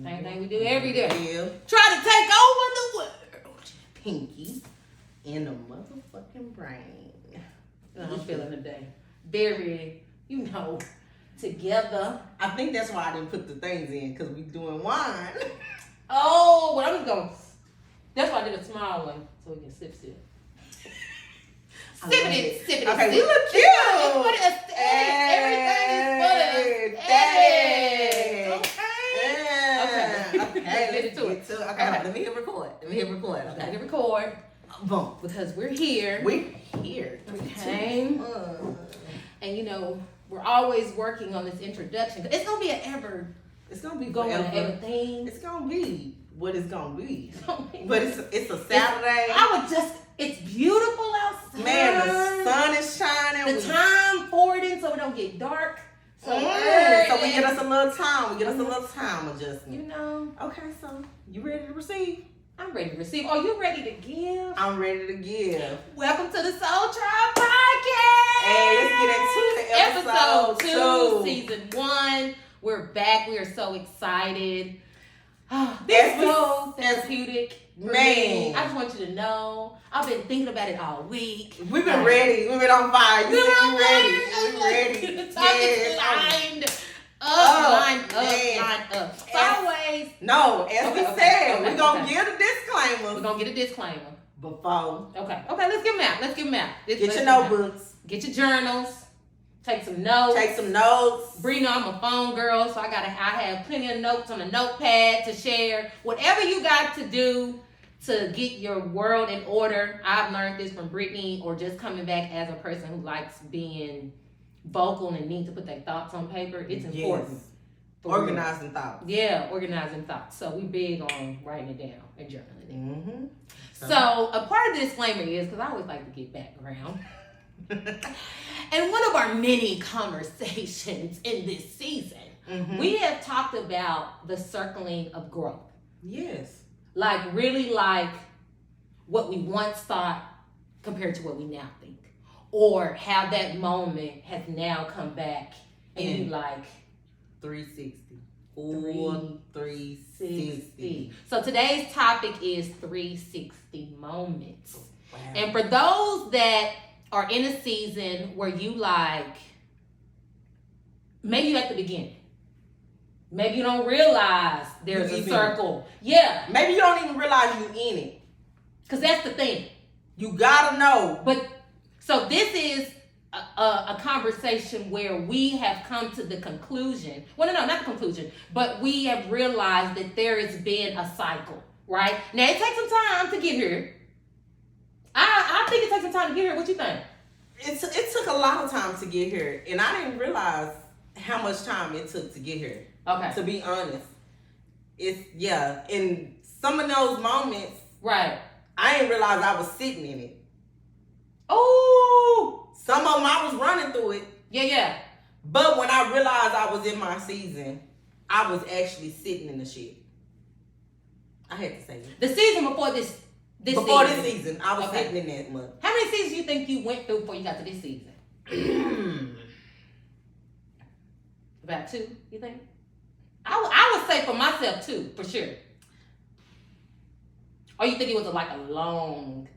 Same thing we do every day. Yeah. Try to take over the world. Pinky in the motherfucking brain. I'm feeling today. Very, together. I think that's why I didn't put the things in, because we doing wine. Oh, well, I'm just going to. That's why I did a small one, so we can sip. Sipping it. Okay, we look cute. Everything is for the aesthetic. Okay, let's get to it. Okay, let me hit record. Okay, hit record. Boom. Because we're here. We're here. We came. And we're always working on this introduction. It's gonna be It's gonna be going forever. everything. It's gonna be what it's gonna be. But it's a Saturday. It's beautiful outside. Man, the sun is shining. The time forwarding so it don't get dark. So we get us a little time. Adjustment. Okay, so you ready to receive? I'm ready to receive. Are you ready to give? I'm ready to give. Welcome to the Soul Tribe Podcast. Hey, let's get into it. Episode 2, Season 1. We're back. We are so excited. This is so therapeutic. Man. I just want you to know, I've been thinking about it all week. We've been ready. We've been on fire. You said you ready. We're ready. The topic's lined up. So always. No, as we said, we're going to give a disclaimer. We're going to get a disclaimer. Before. Okay, let's give them out. Get your notebooks. Get your journals. Take some notes. Bring on my phone, girl. So I have plenty of notes on a notepad to share. Whatever you got to do to get your world in order. I've learned this from Brittany, or just coming back as a person who likes being vocal and needs to put their thoughts on paper. It's important. Organizing thoughts. Yeah, organizing thoughts. So we big on writing it down and journaling it. Mm-hmm. So a part of the disclaimer is, because I always like to get background. And one of our many conversations in this season, we have talked about the circling of growth. Yes. Really what we once thought compared to what we now think. Or how that moment has now come back and you 360. 360. So today's topic is 360 moments. Wow. And for those that are in a season where you maybe you at the beginning. Maybe you don't realize there's a circle. Yeah. Maybe you don't even realize you in it. Because that's the thing. You gotta know. But so this is a conversation where we have come to the conclusion. Well, no, not the conclusion. But we have realized that there has been a cycle, right? Now, it takes some time to get here. I think it takes some time to get here. What you think? It took a lot of time to get here. And I didn't realize how much time it took to get here. Okay. To be honest. In some of those moments, right, I didn't realize I was sitting in it. Oh! Some of them I was running through it. Yeah. But when I realized I was in my season, I was actually sitting in the shit. I had to say it. The season before this season, I was sitting in that mud. How many seasons do you think you went through before you got to this season? About 2, you think? I would say for myself 2, for sure. Or you think it was a long?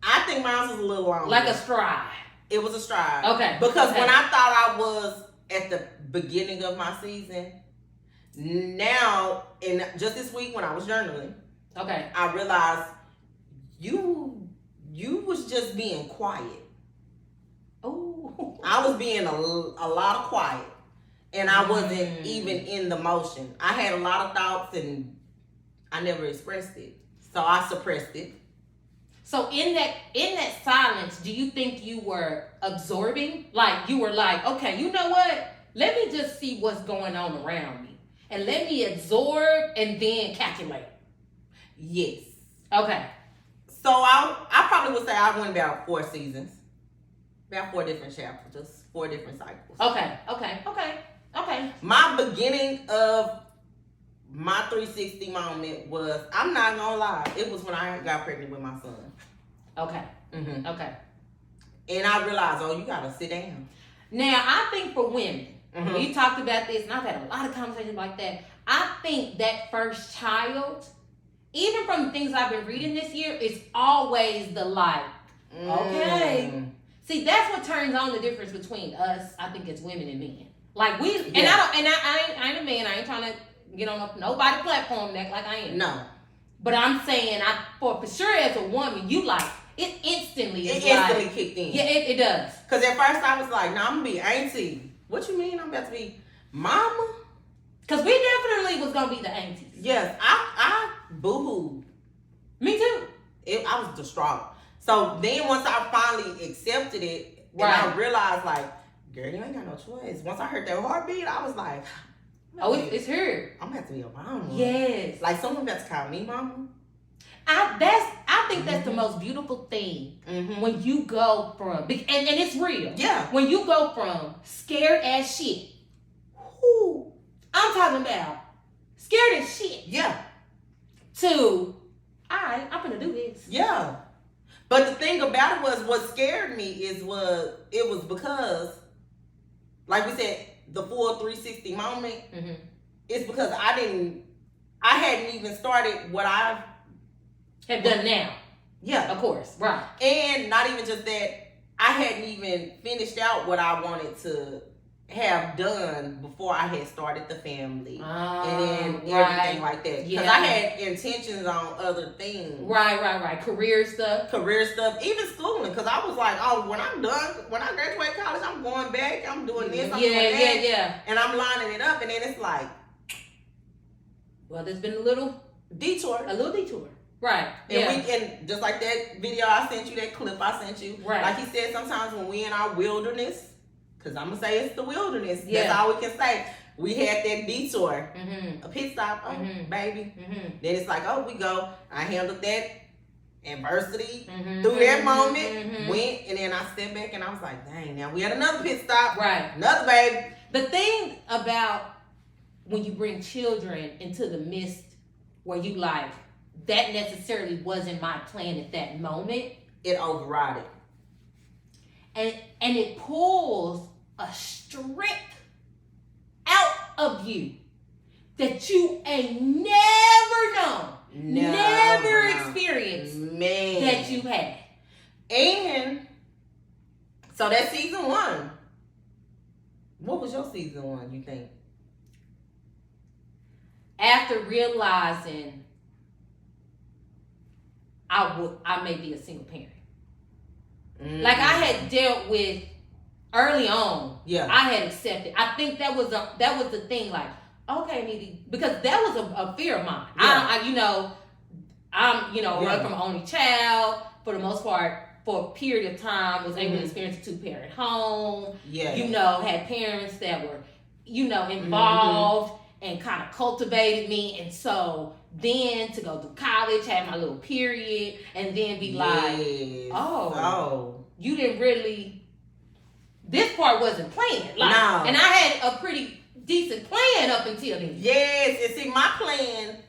I think mine was a little longer. Like a stride. It was a stride. Okay. Because when I thought I was at the beginning of my season, now, and just this week when I was journaling, I realized you was just being quiet. Oh. I was being a lot of quiet. And I wasn't even in the motion. I had a lot of thoughts and I never expressed it. So I suppressed it. So in that silence, do you think you were absorbing? You were okay, you know what? Let me just see what's going on around me. And let me absorb and then calculate. Yes. Okay. So I probably would say I went about 4 seasons. About 4 different chapters, 4 different cycles. Okay. My beginning of my 360 moment was, I'm not gonna lie, it was when I got pregnant with my son. Okay. Mm-hmm. Okay. And I realized, you gotta sit down. Now, I think for women, Mm-hmm. We talked about this, and I've had a lot of conversations like that. I think that first child, even from the things I've been reading this year, is always the like, okay. See, that's what turns on the difference between us, I think, as women and men. Like we, and I ain't a man. I ain't trying to get on nobody's platform and act like I am. No. But I'm saying, for sure, as a woman, you like it instantly. Kicked in. Yeah, it does. Because at first I was like, I'm gonna be auntie. What you mean I'm about to be mama? Because we definitely was gonna be the aunties. Yes, I boo-hooed. Me too. I was distraught. So then once I finally accepted it, and I realized like, girl, you ain't got no choice. Once I heard that heartbeat, I was like, it's her. I'm gonna have to be a mama. Yes. Like someone got to call me mama. I think that's the most beautiful thing when you go from, and it's real. Yeah. When you go from scared as shit. Who I'm talking about scared as shit. Yeah. To, I'm gonna do this. Yeah. But the thing about it was, what scared me it was because, like we said, the full 360 moment. Mm-hmm. It's because I hadn't even started what I have done now. Yeah, of course, right. And not even just that, I hadn't even finished out what I wanted to have done before I had started the family and everything like that. Because I had intentions on other things. Right. Career stuff, even schooling. Because I was like, oh, when I'm done, when I graduate college, I'm going back. I'm doing this. I'm doing that. Yeah. And I'm lining it up, and then it's like, well, there's been a little detour. Right. And just like that video I sent you, that clip I sent you. Right. Like he said, sometimes when we in our wilderness. Because I'm going to say it's the wilderness. Yeah. That's all we can say. We had that detour. Mm-hmm. A pit stop. Oh, baby. Mm-hmm. Then it's like, we go. I handled that adversity through that moment. Went. And then I stepped back and I was like, dang, now we had another pit stop. Right. Another baby. The thing about when you bring children into the midst where you like, that necessarily wasn't my plan at that moment. It override it. And it pulls a strength out of you that you ain't never known, never experienced that you had. And so that's season 1. What was your season 1, you think? After realizing I may be a single parent. Like I had dealt with early on. Yeah. I had accepted. I think that was the thing. Like, okay, Nene, because that was a fear of mine. Yeah. I'm run from an only child for the most part for a period of time. Was able to experience a 2-parent home. Yeah. Had parents that were involved and kind of cultivated me, and so. Then to go through college, have my little period, and then be like, you didn't really, this part wasn't planned. Like, no. And I had a pretty decent plan up until then. Yes, and see, my plan,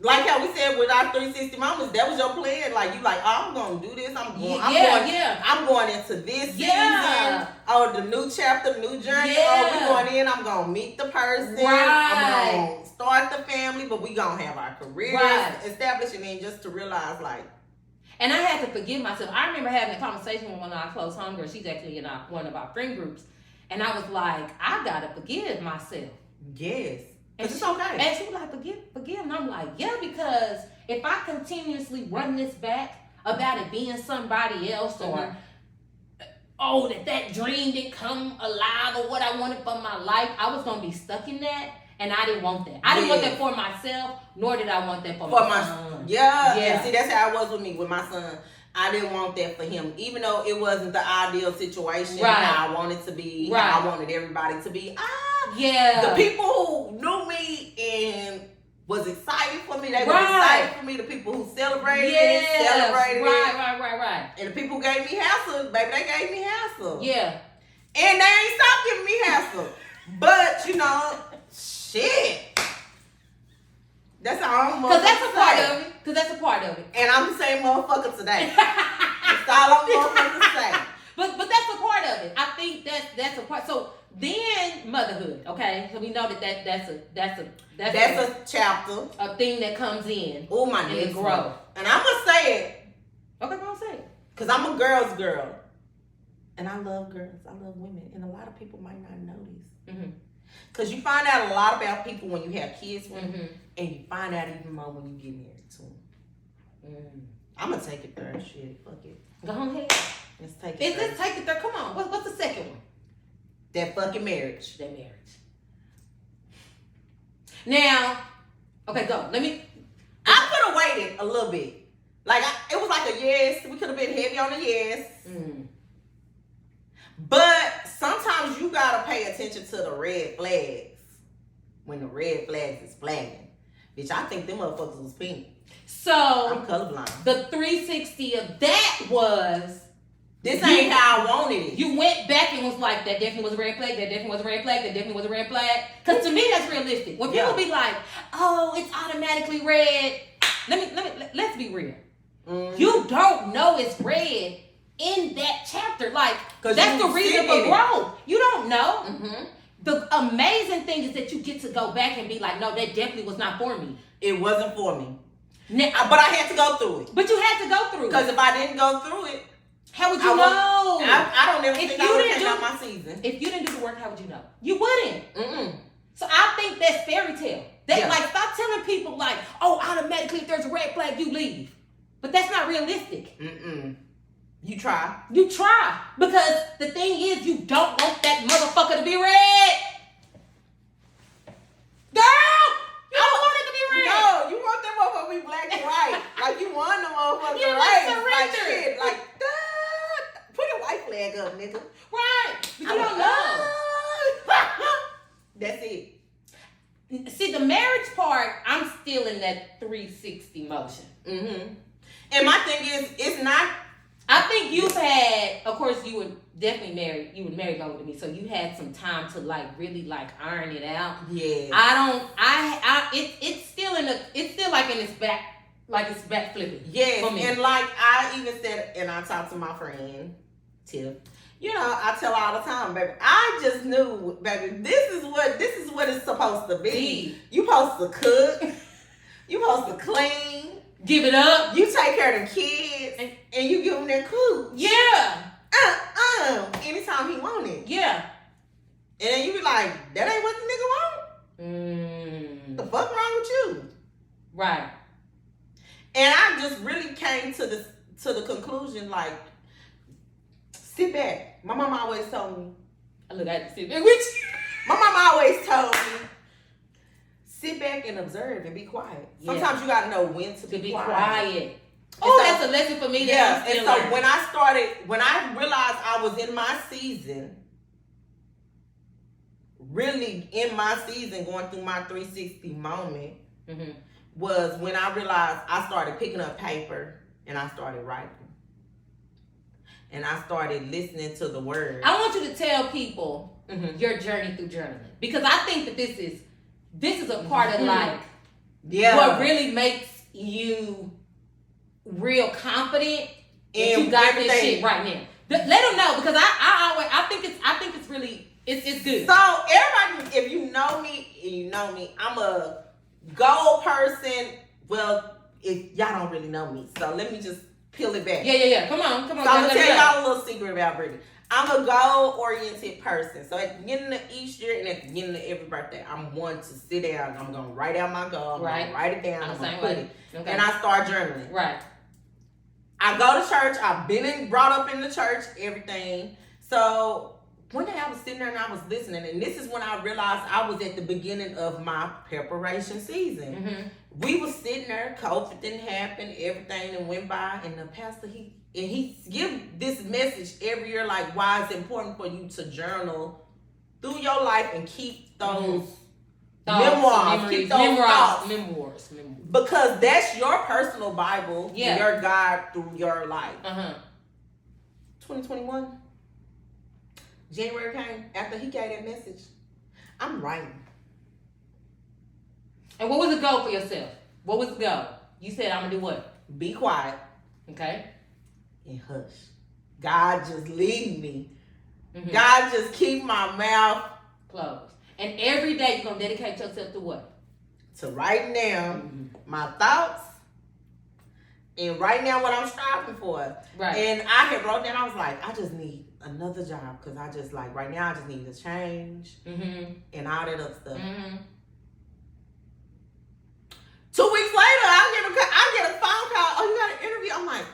like how we said with our 360 moments, that was your plan. Like, you like, I'm going to do this. I'm going into this season. Oh, the new chapter, new journey. Yeah. Oh, we going in. I'm going to meet the person. Right. I'm going to start the family, but we going to have our careers established. And then just to realize, like. And I had to forgive myself. I remember having a conversation with one of our close homegirls. She's actually in one of our friend groups. And I was like, I got to forgive myself. Yes. And it's okay. And she was like, forgive. And I'm like, yeah, because if I continuously run this back about it being somebody else or, that dream didn't come alive or what I wanted for my life, I was going to be stuck in that. And I didn't want that. I didn't want that for myself, nor did I want that for my son. Yeah. And see, that's how it was with me, with my son. I didn't want that for him, even though it wasn't the ideal situation. How I wanted to be, how I wanted everybody to be. The people who knew me and was excited for me, they were excited for me. The people who celebrated it. Right. And the people who gave me hassle, baby, they gave me hassle. Yeah. And they ain't stopped giving me hassle. But, shit. That's all I'm Because that's a part of it. And I'm the same motherfucker today. That's all I'm going to say. But that's a part of it. I think that's a part. So then motherhood. Okay, so we know that's a chapter, a thing that comes in. Oh my next growth. And I'm gonna say it. Okay, go on, say it. Cause I'm a girl's girl, and I love girls. I love women, and a lot of people might not know this. Mm-hmm. Cause you find out a lot about people when you have kids with them, and you find out even more when you get married to them. I'm gonna take it there. Shit, fuck it. Go ahead. Let's take it there. Let's take it there. Come on. What's the second one? That fucking marriage. That marriage. Now, okay, go. I could have waited a little bit. Like, it was like a yes. We could have been heavy on a yes. But sometimes you gotta pay attention to the red flags. When the red flags is flagging. Bitch, I think them motherfuckers was pink. So, I'm colorblind. The 360 of that was... This ain't how I wanted it. You went back and was like, that definitely was a red flag, that definitely was a red flag, that definitely was a red flag. Because to me, that's realistic. When people be like, oh, it's automatically red. Let's be real. Mm-hmm. You don't know it's red in that chapter. Like, that's the reason for growth. You don't know. Mm-hmm. The amazing thing is that you get to go back and be like, no, that definitely was not for me. It wasn't for me. Now, but I had to go through it. But you had to go through it. Because if I didn't go through it, how would you know? I don't ever think I would have came out my season. If you didn't do the work, how would you know? You wouldn't. Mm-mm. So I think that's fairy tale. Like, stop telling people like, oh, automatically if there's a red flag, you leave. But that's not realistic. Mm-mm. You try. You try. Because the thing is, you don't want that motherfucker to be red. Girl! You don't want it to be red. No, you want that motherfucker to be black and white. Like, you want the motherfucker to surrender. Like, shit. Like, put a white flag up, nigga. Right. But you don't know. That's it. See, the marriage part, I'm still in that 360 motion. Mm-hmm. And my thing is, it's not... I think you've had... Of course, you were definitely married. You were married longer than me, so you had some time to, like, really, like, iron it out. Yeah. It's still in the... It's still, like, in its back... Like, it's back flipping. Yes, and like, I even said... And I talked to my friend, Tiff. You know, I tell her all the time, baby. I just knew, baby, this is what it's supposed to be. You supposed to cook. You supposed to clean. Give it up. You take care of the kids, and you give them their cooch. Yeah. Anytime he want it. Yeah. And then you be like, that ain't what the nigga want. The fuck wrong with you? Right. And I just really came to the conclusion, like, sit back. My mama always told me. I look at sit back with you. My mama always told me, sit back and observe and be quiet. Sometimes you gotta know when to be quiet. Oh, so, that's a lesson for me. Yeah. And so when I realized I was in my season, really in my season, going through my 360 moment, was when I realized I started picking up paper and I started writing. And I started listening to the word. I want you to tell people your journey through journaling. Because I think that this is a part of like what really makes you real confident that you got this shit right now. Let them know, because I think it's really it's good. So everybody, if you know me, I'm a goal person. Well, if y'all don't really know me, so let me just peel it back. Yeah. Come on. So I'm gonna tell y'all a little secret about Brittany. I'm a goal-oriented person. So at the beginning of each year and at the beginning of every birthday, I'm one to sit down and I'm gonna write out my goal. I'm gonna write it down. I'm gonna put it. Okay. And I start journaling. Right. I go to church. I've been brought up in the church, everything. So one day I was sitting there and I was listening, and this is when I realized I was at the beginning of my preparation season. We was sitting there, COVID didn't happen, everything that went by, and the pastor, he give this message every year, like why it's important for you to journal through your life and keep those memoirs, keep those thoughts. Memoirs. Because that's your personal Bible, your guide through your life. 2021, January came after he gave that message. I'm writing. And what was the goal for yourself? What was the goal? You said, I'm going to do what? Be quiet. Okay. And hush. God just lead me God just keep my mouth closed. And every day you're going to dedicate yourself to what? To writing down my thoughts and writing down what I'm striving for. Right. And I had wrote down, I was like, I just need another job because I just like, right now I just need to change and all that other stuff. 2 weeks later, I get a phone call. Oh, you got an interview? I'm like,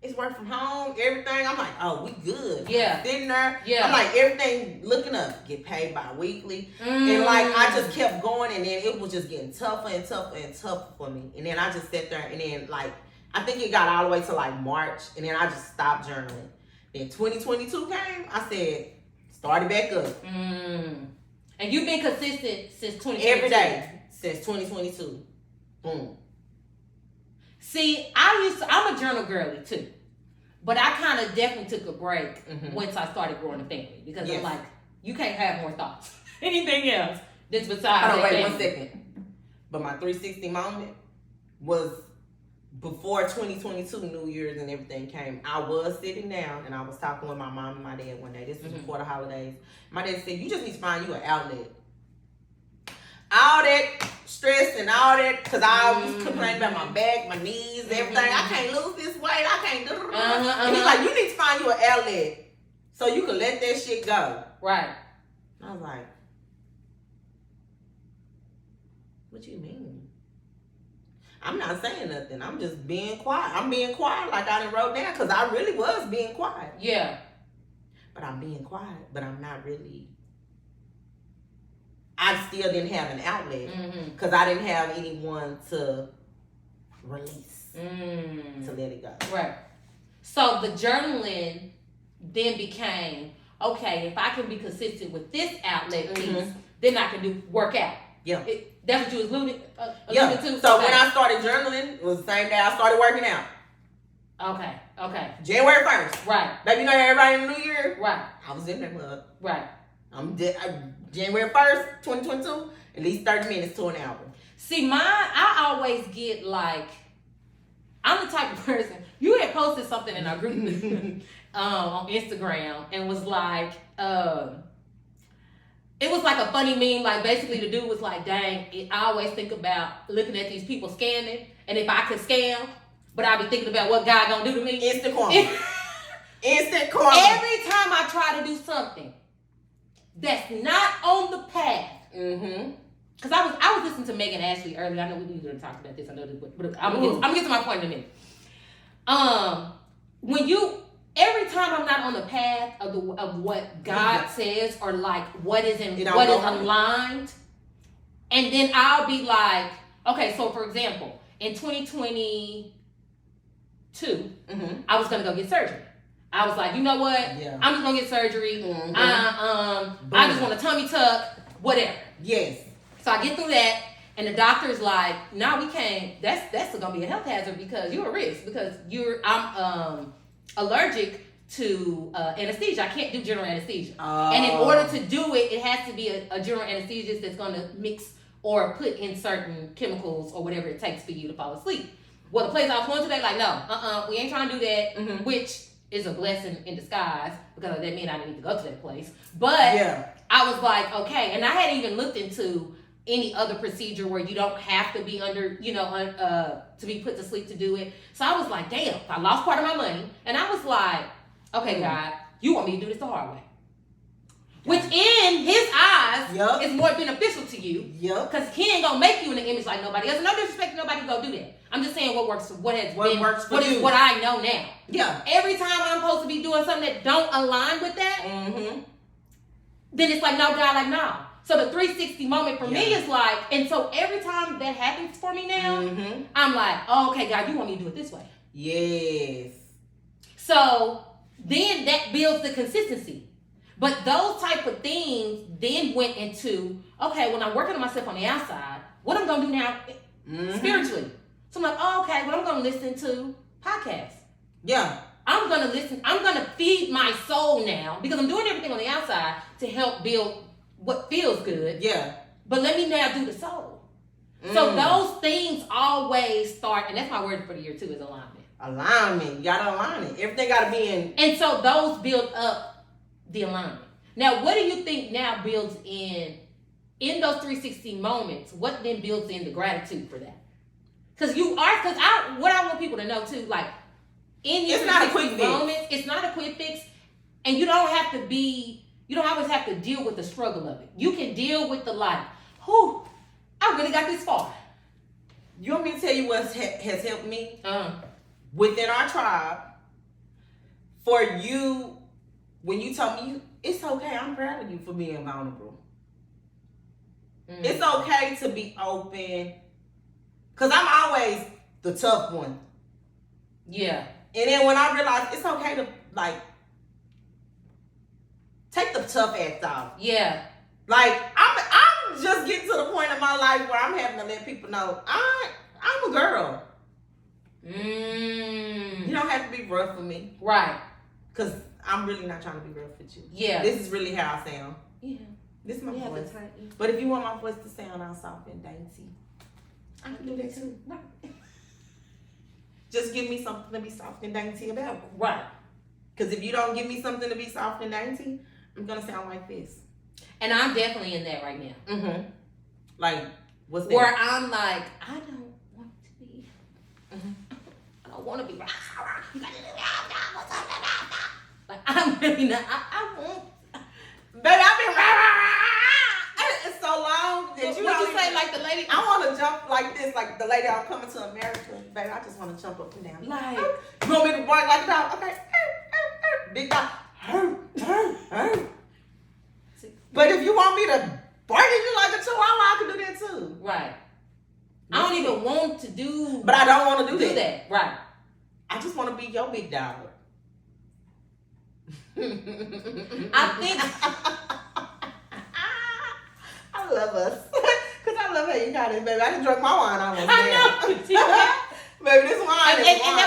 it's work from home, everything. I'm like, oh, we good. Yeah. Sitting there. Yeah. I'm like, everything looking up. Get paid bi-weekly. And like, I just kept going, and then it was just getting tougher and tougher and tougher for me. And then I just sat there, and then like, I think it got all the way to like March, and then I just stopped journaling. Then 2022 came, I said, started back up. And you've been consistent since 2022? Every day. Since 2022. Boom. See, I'm a journal girly too. But I kind of definitely took a break once I started growing a family. Because I'm like, you can't have more thoughts. Anything else that's besides Hold on, wait family. 1 second. But my 360 moment was before 2022 New Year's and everything came. I was sitting down and I was talking with my mom and my dad one day. This was before the holidays. My dad said, you just need to find you an outlet. All that stress and all that, because I was complaining about my back, my knees, everything. I can't lose this weight. I can't do And he's like, you need to find you an outlet so you can let that shit go. Right. I was like, what you mean? I'm not saying nothing. I'm just being quiet. I'm being quiet like I done wrote down because I really was being quiet. Yeah. But I'm being quiet, but I'm not really. I still didn't have an outlet because I didn't have anyone to release, to let it go. Right. So the journaling then became, okay, if I can be consistent with this outlet piece, then I can work out. Yeah. That's what you was alluding to? So when I started journaling, it was the same day I started working out. Okay. January 1st. Right. Baby, you know everybody in the new year? Right. I was in that club. Right. January 1st, 2022, at least 30 minutes to an hour. See, I always get like, I'm the type of person, you had posted something in our group on Instagram and was like, it was like a funny meme, like basically the dude was like, dang, I always think about looking at these people scamming, and if I could scam, but I be thinking about what God gonna do to me. Instant karma. Instant karma. Every time I try to do something that's not on the path. Because I was listening to Megan Ashley earlier. I know we need to talk about this. I know this, but I'm gonna get to my point in a minute. Every time I'm not on the path of what God says, or like what is aligned, and then I'll be like, okay, so for example, in 2022, I was gonna go get surgery. I was like, you know what? Yeah. I'm just gonna get surgery. I just want a tummy tuck, whatever. Yes. So I get through that, and the doctor's like, "No, we can't. That's gonna be a health hazard because you're a risk because I'm allergic to anesthesia. I can't do general anesthesia, and in order to do it, it has to be a general anesthesiologist that's gonna mix or put in certain chemicals or whatever it takes for you to fall asleep. Well, the place I was going to, they like, no, we ain't trying to do that, which is a blessing in disguise because that meant I didn't need to go to that place. But I was like, okay, and I hadn't even looked into any other procedure where you don't have to be under, to be put to sleep to do it. So I was like, damn, I lost part of my money. And I was like, okay, God, you want me to do this the hard way. Which in his eyes is more beneficial to you. Because he ain't gonna make you in the image like nobody else. No disrespect to nobody go do that. I'm just saying what works for you. What I know now. Yeah. Every time I'm supposed to be doing something that don't align with that, then it's like, no, God, like, no. So the 360 moment for me is like, and so every time that happens for me now, I'm like, oh, okay, God, you want me to do it this way. Yes. So then that builds the consistency. But those type of things then went into, okay, when I'm working on myself on the outside, what I'm going to do now spiritually. So I'm like, oh, okay, well, I'm going to listen to podcasts. Yeah. I'm going to feed my soul now because I'm doing everything on the outside to help build what feels good. Yeah. But let me now do the soul. So those things always start, and that's my word for the year too, is alignment. alignment. You gotta align it. Everything gotta be in. And so those build up the alignment. Now, what do you think now builds in those 360 moments? What then builds in the gratitude for that? Because what I want people to know too, like in your 360 moments, it's not a quick fix, and you don't always have to deal with the struggle of it. You can deal with the life. Whew, I really got this far. You want me to tell you what has helped me within our tribe? For you, when you told me, it's okay, I'm proud of you for being vulnerable. Mm. It's okay to be open. Because I'm always the tough one. Yeah. And then when I realized it's okay to, like, take the tough act off. Yeah. Like, I'm just getting to the point in my life where I'm having to let people know I'm a girl. You don't have to be rough with me. Right. Because I'm really not trying to be rough with you. Yeah. This is really how I sound. Yeah. This is my voice. But if you want my voice to sound all soft and dainty, I can do that too. Right. Just give me something to be soft and dainty about. Right. Because if you don't give me something to be soft and dainty, I'm going to sound like this. And I'm definitely in that right now. Mm-hmm. Like, what's that? Where I'm like, I don't want to be. Mm-hmm. I don't want to be. Like, I'm really not. I won't. Baby, I've been. It's so long that you don't say like the lady. I want to jump like this, like the lady I'm coming to America. Baby, I just want to jump up and down. Like, you want me to bark like a dog? Okay. Big dog. But if you want me to bark at you like a chihuahua, I can do that too. Right. I don't even want to do. But I don't want to do that. Right. I just want to be your big dog. I think. I love us. Because I love how you got it, baby. I can drink my wine almost. I know. Baby, this wine and wine.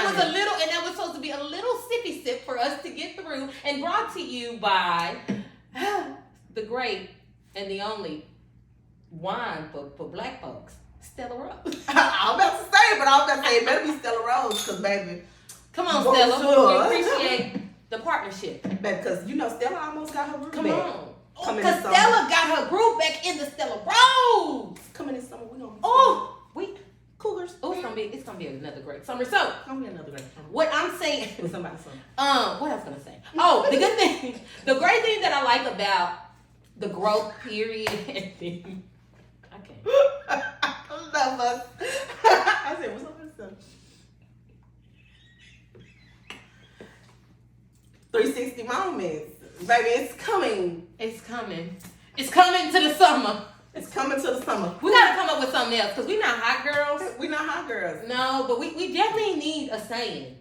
that was supposed to be a little sippy sip for us to get through, and brought to you by the great and the only wine for black folks, Stella Rose. I'm about to say it, but I'm about to say it better be Stella Rose, because baby. Come on, Stella. Sure. We appreciate the partnership. Baby, because you know Stella almost got her groove back. Come on. Because Stella got her groove back in the Stella Rose. Coming in summer, we gonna be Cougars. Oh, it's gonna be another great summer. So it's gonna be another great summer. What I'm saying with somebody summer. What I was gonna say. Oh, the good thing, the great thing that I like about the growth period and thing. Okay. I love us. I said, what's up with this? 360 moments. Baby, it's coming. It's coming. It's coming to the summer. It's coming to the summer. We gotta come up with something else because we're not hot girls. We're not hot girls. No, but we definitely need a saying.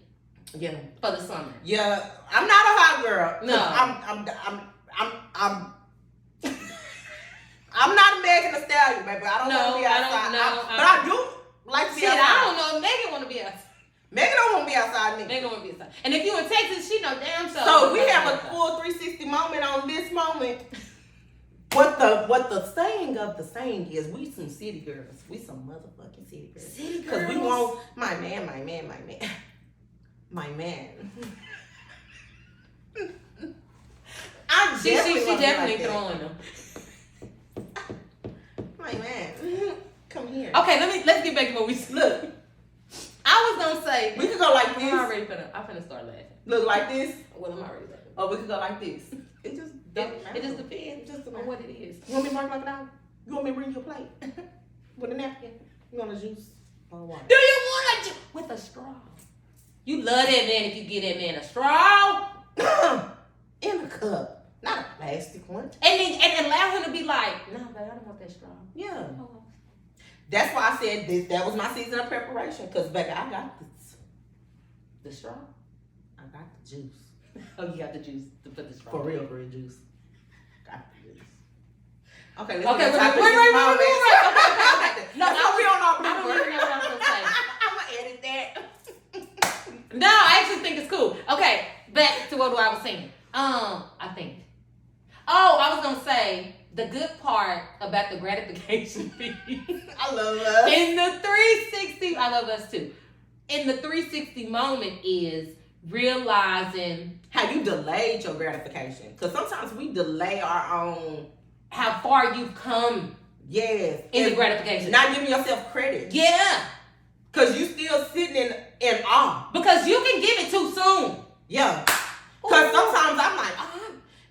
Yeah. For the summer. Yeah. I'm not a hot girl. No. I'm not a Megan Thee Stallion, baby. I don't want to be outside. But I do like to be outside. I don't know if Megan want to be outside. Megan don't want to be outside. Megan want to be outside. And if you in Texas, she know damn so. So we have a full 360 moment on this moment. What the saying of the saying is, we some city girls. We some motherfucking city girls. City girls. Because we want my man. She definitely like throwing them. My man, come here. Okay, let's get back to what we look. I was gonna say we could go like this. I'm finna start laughing. Look like this. Well, I'm already laughing. Or we could go like this. It just depends on what it is. You want me to mark like a dog? You want me to bring you a plate with a napkin? You want a juice or water? Do you want a juice with a straw? You love that man if you get that man a straw in a cup. Not a plastic one. And allow him to be like, no, babe, I don't want that straw. Yeah. Oh. That's why I said this. That was my season of preparation. Because, baby, I got this. The straw? I got the juice. Oh, you got the juice to put the straw. For real juice. Got the juice. Okay, let's wait. No, we don't know. I don't even know what I was going to say. I'm going to edit that. No, I actually think it's cool. Okay, back to what I was saying. I think. Oh, I was gonna say the good part about the gratification piece. I love us. In the 360, I love us too. in the 360 moment is realizing how you delayed your gratification. Because sometimes we delay our own. How far you've come. Yes. In the gratification. Not giving yourself credit. Yeah. Because you still sitting in awe. Because you can give it too soon. Yeah. Because sometimes I'm like,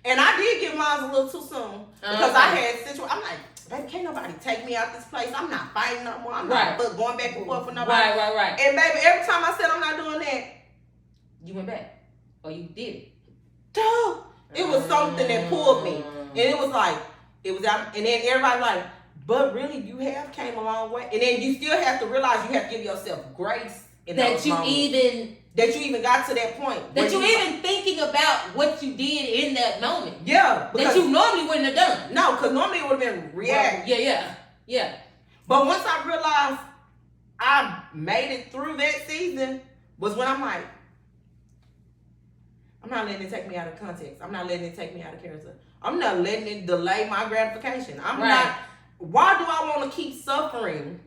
and I did give mine a little too soon. Because I had situations, I'm like, baby, can't nobody take me out this place. I'm not fighting no more. I'm not going back and forth with nobody. Right. And baby, every time I said I'm not doing that, you went back. Or you did it. Duh. It was something that pulled me. And it was like, it was out, and then everybody like, but really you have came a long way. And then you still have to realize you have to give yourself grace in that you moments. That you even got to that point. That you even thinking about what you did in that moment. Yeah. That you normally wouldn't have done. No, because normally it would have been react. Yeah. But once I realized I made it through that season was when I'm like, I'm not letting it take me out of context. I'm not letting it take me out of character. I'm not letting it delay my gratification. I'm not. Why do I want to keep suffering?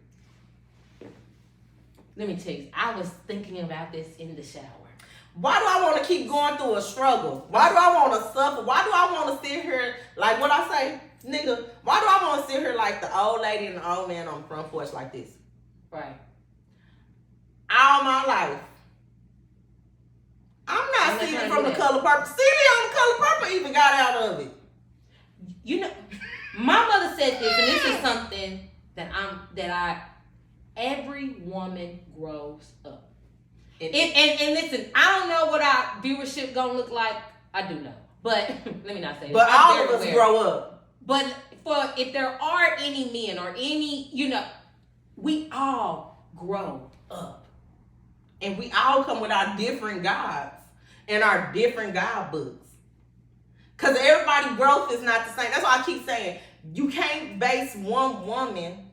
Let me tell you, I was thinking about this in the shower. Why do I want to keep going through a struggle? Why do I want to suffer? Why do I want to sit here, like what I say, nigga, why do I want to sit here like the old lady and the old man on the front porch like this? Right. All my life. I'm not stealing from the color purple. Stealing on the color purple even got out of it. You know, my mother said this, and this is something every woman grows up. And listen, I don't know what our viewership gonna look like. I do know, but let me not say that. But all of us grow up. But if there are any men or any, we all grow up. And we all come with our different gods and our different God books. Because everybody's growth is not the same. That's why I keep saying, you can't base one woman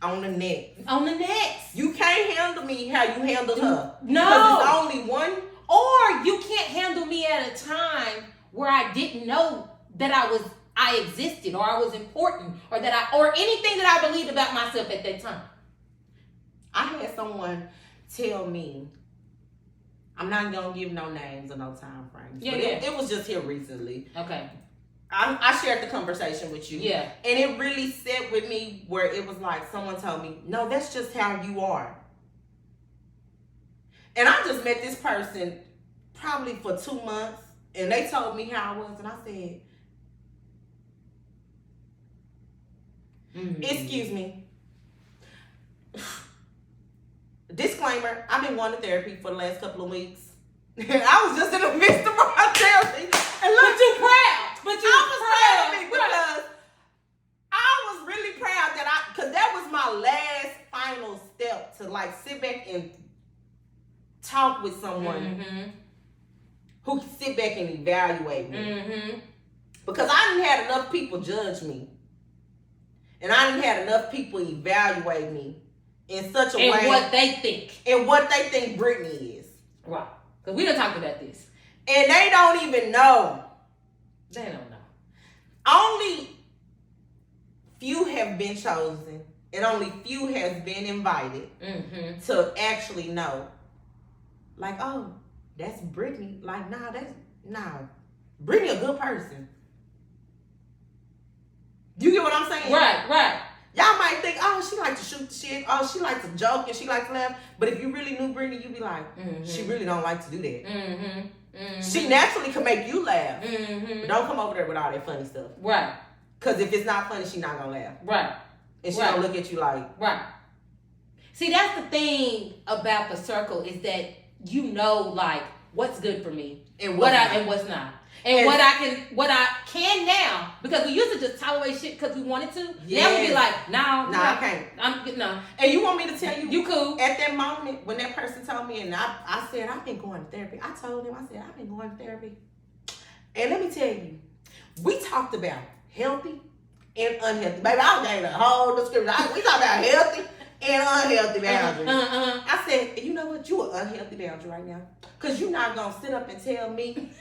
on the next. On the next. You can't handle me how you handled her. No. Because it's only one. Or you can't handle me at a time where I didn't know that I existed or I was important or or anything that I believed about myself at that time. I had someone tell me, I'm not going to give no names or no time frames. Yeah, but it was just here recently. Okay. I shared the conversation with you. Yeah. And it really sat with me where it was like someone told me, no, that's just how you are. And I just met this person probably for 2 months. And they told me how I was. And I said, excuse me. Disclaimer, I've been going to therapy for the last couple of weeks. And I was just in the midst of my therapy. And look, but you proud. But you I was proud of me because I was really proud because that was my last final step to like sit back and talk with someone who can sit back and evaluate me. Because I didn't have enough people judge me. And I didn't have enough people evaluate me in such a way. And what they think. And what they think Brittany is. Right. Because we done talked about this. And they don't even know. They don't know. Only few have been chosen. And only few has been invited to actually know. Like, oh, that's Brittany. Like, nah. Brittany a good person. You get what I'm saying? Right. Y'all might think, oh, she like to shoot the shit. Oh, she like to joke and she like to laugh. But if you really knew Brittany, you'd be like, she really don't like to do that. She naturally can make you laugh. But don't come over there with all that funny stuff. Right. Because if it's not funny, she not going to laugh. Right. And she don't look at you like. Right. See, that's the thing about the circle is that you know, like, what's good for me and what's not. And what I can now, because we used to just tolerate shit because we wanted to. Yes. Now we be like, no, I can't. No. And you want me to tell you? You cool. At that moment, when that person told me, and I said, I've been going to therapy. I told him, I said, I've been going to therapy. And let me tell you, we talked about healthy and unhealthy. Baby, I gave a whole description. We talked about healthy and unhealthy boundaries. I said, you know what? You an unhealthy boundary right now. Because you're not going to sit up and tell me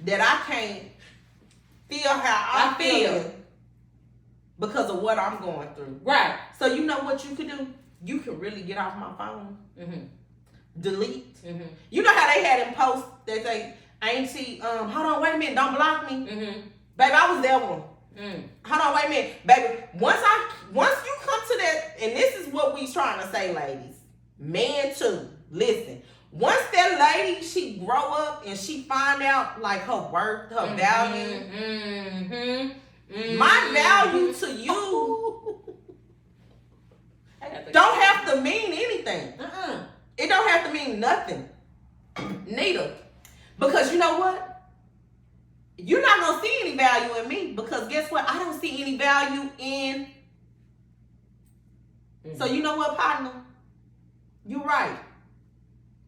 that I can't feel how I'm feeling because of what I'm going through. Right. So you know what you could do? you can really get off my phone. Mm-hmm. Delete. Mm-hmm. You know how they had them posts that say, Auntie, hold on, wait a minute, don't block me. Mm-hmm. Baby, I was there one. Hold on, wait a minute. Baby, once you come to that, and this is what we trying to say, ladies. Men too. Listen. Once that lady, she grow up and she find out like her worth, her value. My value to you don't have to mean anything. It don't have to mean nothing. Neither. Because you know what? You're not going to see any value in me because guess what? I don't see any value in. So you know what, partner? You're right.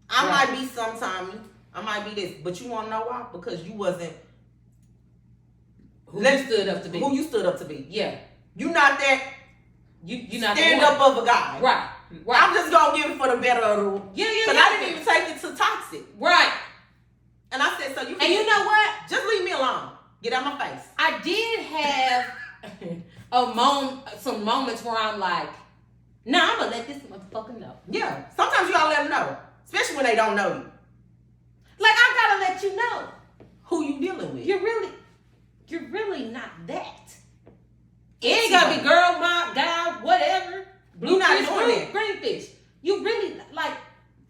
I might be sometime. I might be this. But you want to know why? Because you wasn't. Who you stood up to be. Who you stood up to be. Yeah. You not that. You not stand up of a guy. Right. I'm just going to give it for the better of the rule. Yeah. Because I didn't even take it to toxic. Right. And I said, so you. And you know what? Just leave me alone. Get out my face. I did have some moments where I'm like, nah, I'm gonna let this motherfucker know. Yeah. Sometimes you gotta let them know, especially when they don't know you. Like I gotta let you know who you dealing with. You're really not that. It ain't gotta be girl, mom, guy, whatever. Blue fish, green fish. You really like.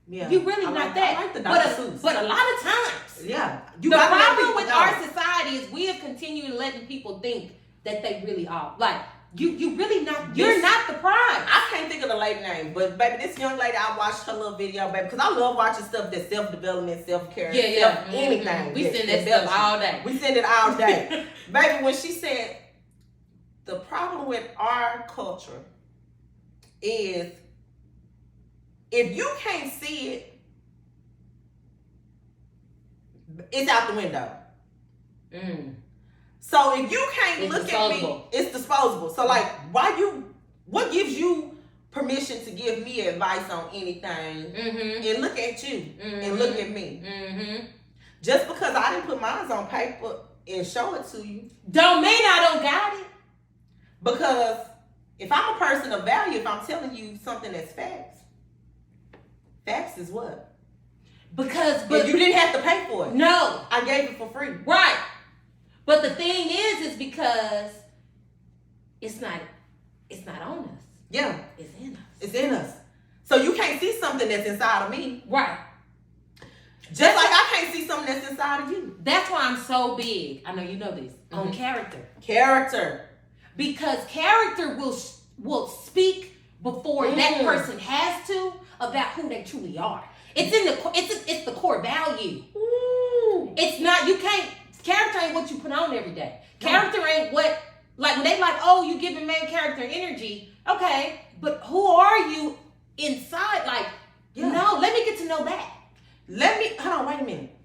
Yeah, you really not that. I like the but a lot of times, yeah. The problem with our society is we have continued letting people think that they really are. Like you really not. You're not the prize. I can't think of the lady name, but baby, this young lady, I watched her little video, baby, because I love watching stuff that's self-development, self-care, anything. We send that stuff all day. We send it all day, baby. When she said the problem with our culture is. If you can't see it, it's out the window. So if you can't look at me, it's disposable. So like, what gives you permission to give me advice on anything and look at you and look at me? Just because I didn't put mine on paper and show it to you. Don't mean I don't got it. Because if I'm a person of value, if I'm telling you something that's facts, facts is what? But you didn't have to pay for it. No. I gave it for free. Right. But the thing is because it's not on us. Yeah. It's in us. It's in us. So you can't see something that's inside of me. Right. Just like I can't see something that's inside of you. That's why I'm so big, I know you know this, on character. Character. Because character will speak before that person has to about who they truly are. It's it's the core value. It's not, you can't, character ain't what you put on every day. Character ain't what, like when they like, oh, you giving main character energy. Okay, but who are you inside? Like, no, let me get to know that. Hold on, wait a minute.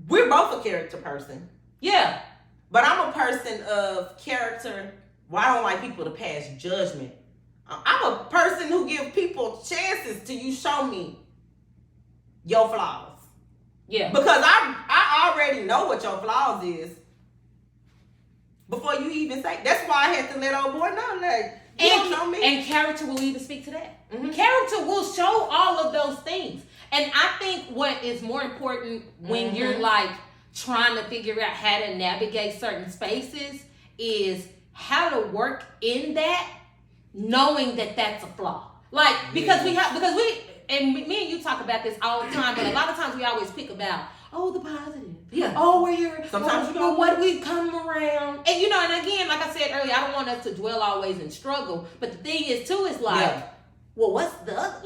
We're both a character person. Yeah. But I'm a person of character. Well, I don't like people to pass judgment. I'm a person who gives people chances till you show me your flaws. Yeah. Because I already know what your flaws is before you even say. That's why I had to let old boy know that you don't know me. And character will even speak to that. Character will show all of those things. And I think what is more important when you're like trying to figure out how to navigate certain spaces is how to work in that, knowing that that's a flaw. Like, because me and you talk about this all the time, but a lot of times we always pick about, oh, the positive. Yeah. Oh, where you're, sometimes what we come around. And you know, and again, like I said earlier, I don't want us to dwell always in struggle, but the thing is too, is like, well, what's the other?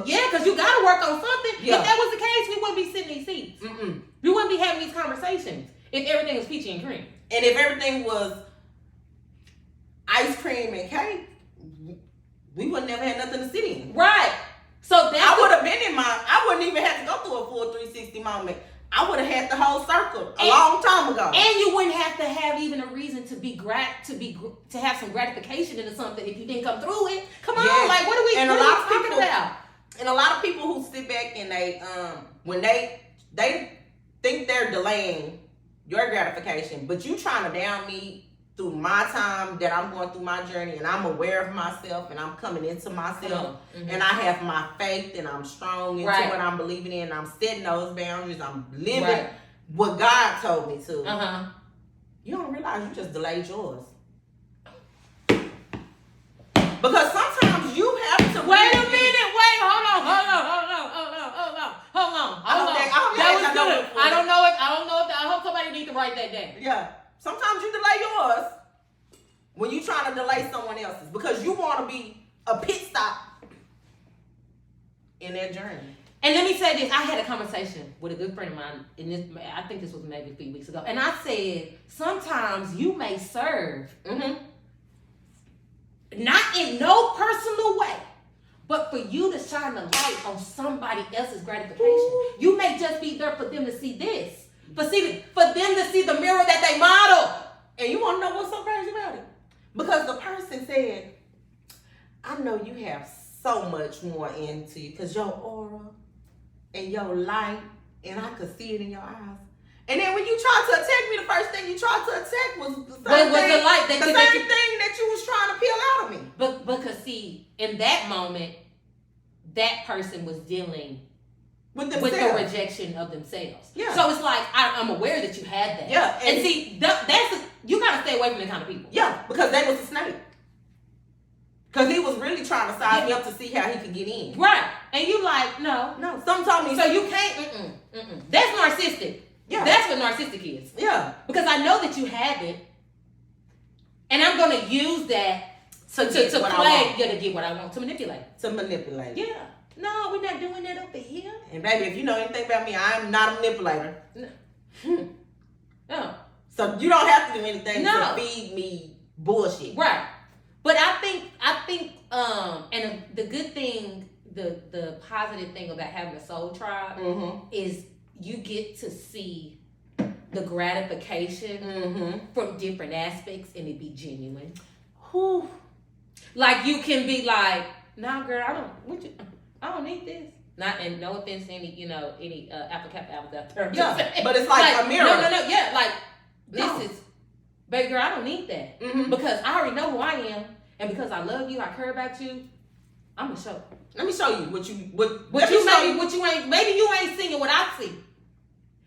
Yeah, because you got to work on something. Yeah. If that was the case, we wouldn't be sitting in these seats. We wouldn't be having these conversations if everything was peachy and cream. And if everything was ice cream and cake, we would never have nothing to sit in. Right. So I would have been I wouldn't even have to go through a full 360 moment. I would have had the whole circle a long time ago. And you wouldn't have to have even a reason to have some gratification into something if you didn't come through it. Come on, like what are we talking about? And a lot of people who sit back and they when they think they're delaying your gratification, but you trying to down me through my time that I'm going through my journey, and I'm aware of myself, and I'm coming into myself, and I have my faith, and I'm strong into what I'm believing in. I'm setting those boundaries. I'm living what God told me to. You don't realize you just delayed yours. Because sometimes you have to wait a minute. Wait, hold on. That was good. I don't know if I hope somebody needs to write that down. Yeah. Sometimes you delay yours when you trying to delay someone else's because you want to be a pit stop in their journey. And let me say this: I had a conversation with a good friend of mine, and I think this was maybe a few weeks ago, and I said sometimes you may serve. Not in no personal way, but for you to shine the light on somebody else's gratification. Ooh. You may just be there for them to see this. For them to see the mirror that they model. And you want to know what's so crazy about it? Because the person said, I know you have so much more into you because your aura and your light, and I could see it in your eyes. And then when you tried to attack me, the first thing you tried to attack was the same thing that you was trying to peel out of me. But because see, in that moment, that person was dealing with the rejection of themselves. Yeah. So it's like I'm aware that you had that. Yeah. And see, you gotta stay away from that kind of people. Yeah, because they was a snake. Because he was really trying to size me up to see how he could get in. Right. And you like, no. Some told me. So you can't. That's narcissistic. Yeah. That's what narcissistic is. Yeah. Because I know that you have it, and I'm going to use that to get what I want, to manipulate. Yeah. No, we're not doing that over here. And baby, if you know anything about me, I'm not a manipulator. No. So you don't have to do anything to feed me bullshit. Right. But I think, and the good thing, the positive thing about having a soul tribe is you get to see the gratification from different aspects, and it be genuine. Whew. Like you can be like, nah, girl, I don't need this. Not, and no offense to any Apple Cap apples out there. Yeah, but it's like a mirror. No. Yeah, like this is, baby girl, I don't need that because I already know who I am, and because I love you, I care about you. I'm gonna show. Let me show you what you ain't. Maybe you ain't seeing what I see.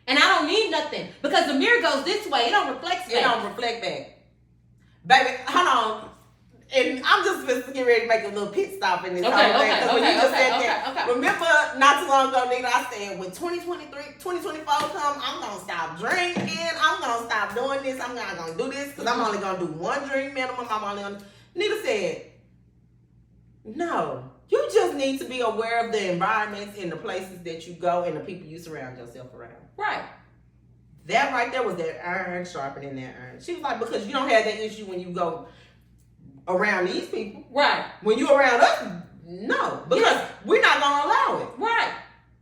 And I don't need nothing because the mirror goes this way. It don't reflect back. It don't reflect back. Baby, hold on. And I'm just getting ready to make a little pit stop in this whole thing. Remember not too long ago, nigga, I said when 2024 come, I'm going to stop drinking. I'm going to stop doing this. I'm not going to do this because I'm only going to do one drink minimum. Nigga said, no. You just need to be aware of the environments and the places that you go and the people you surround yourself around. Right. That right there was that iron sharpening that iron. She was like, because you don't have that issue when you go around these people. Right. When you around us, no. Because we're not going to allow it. Right.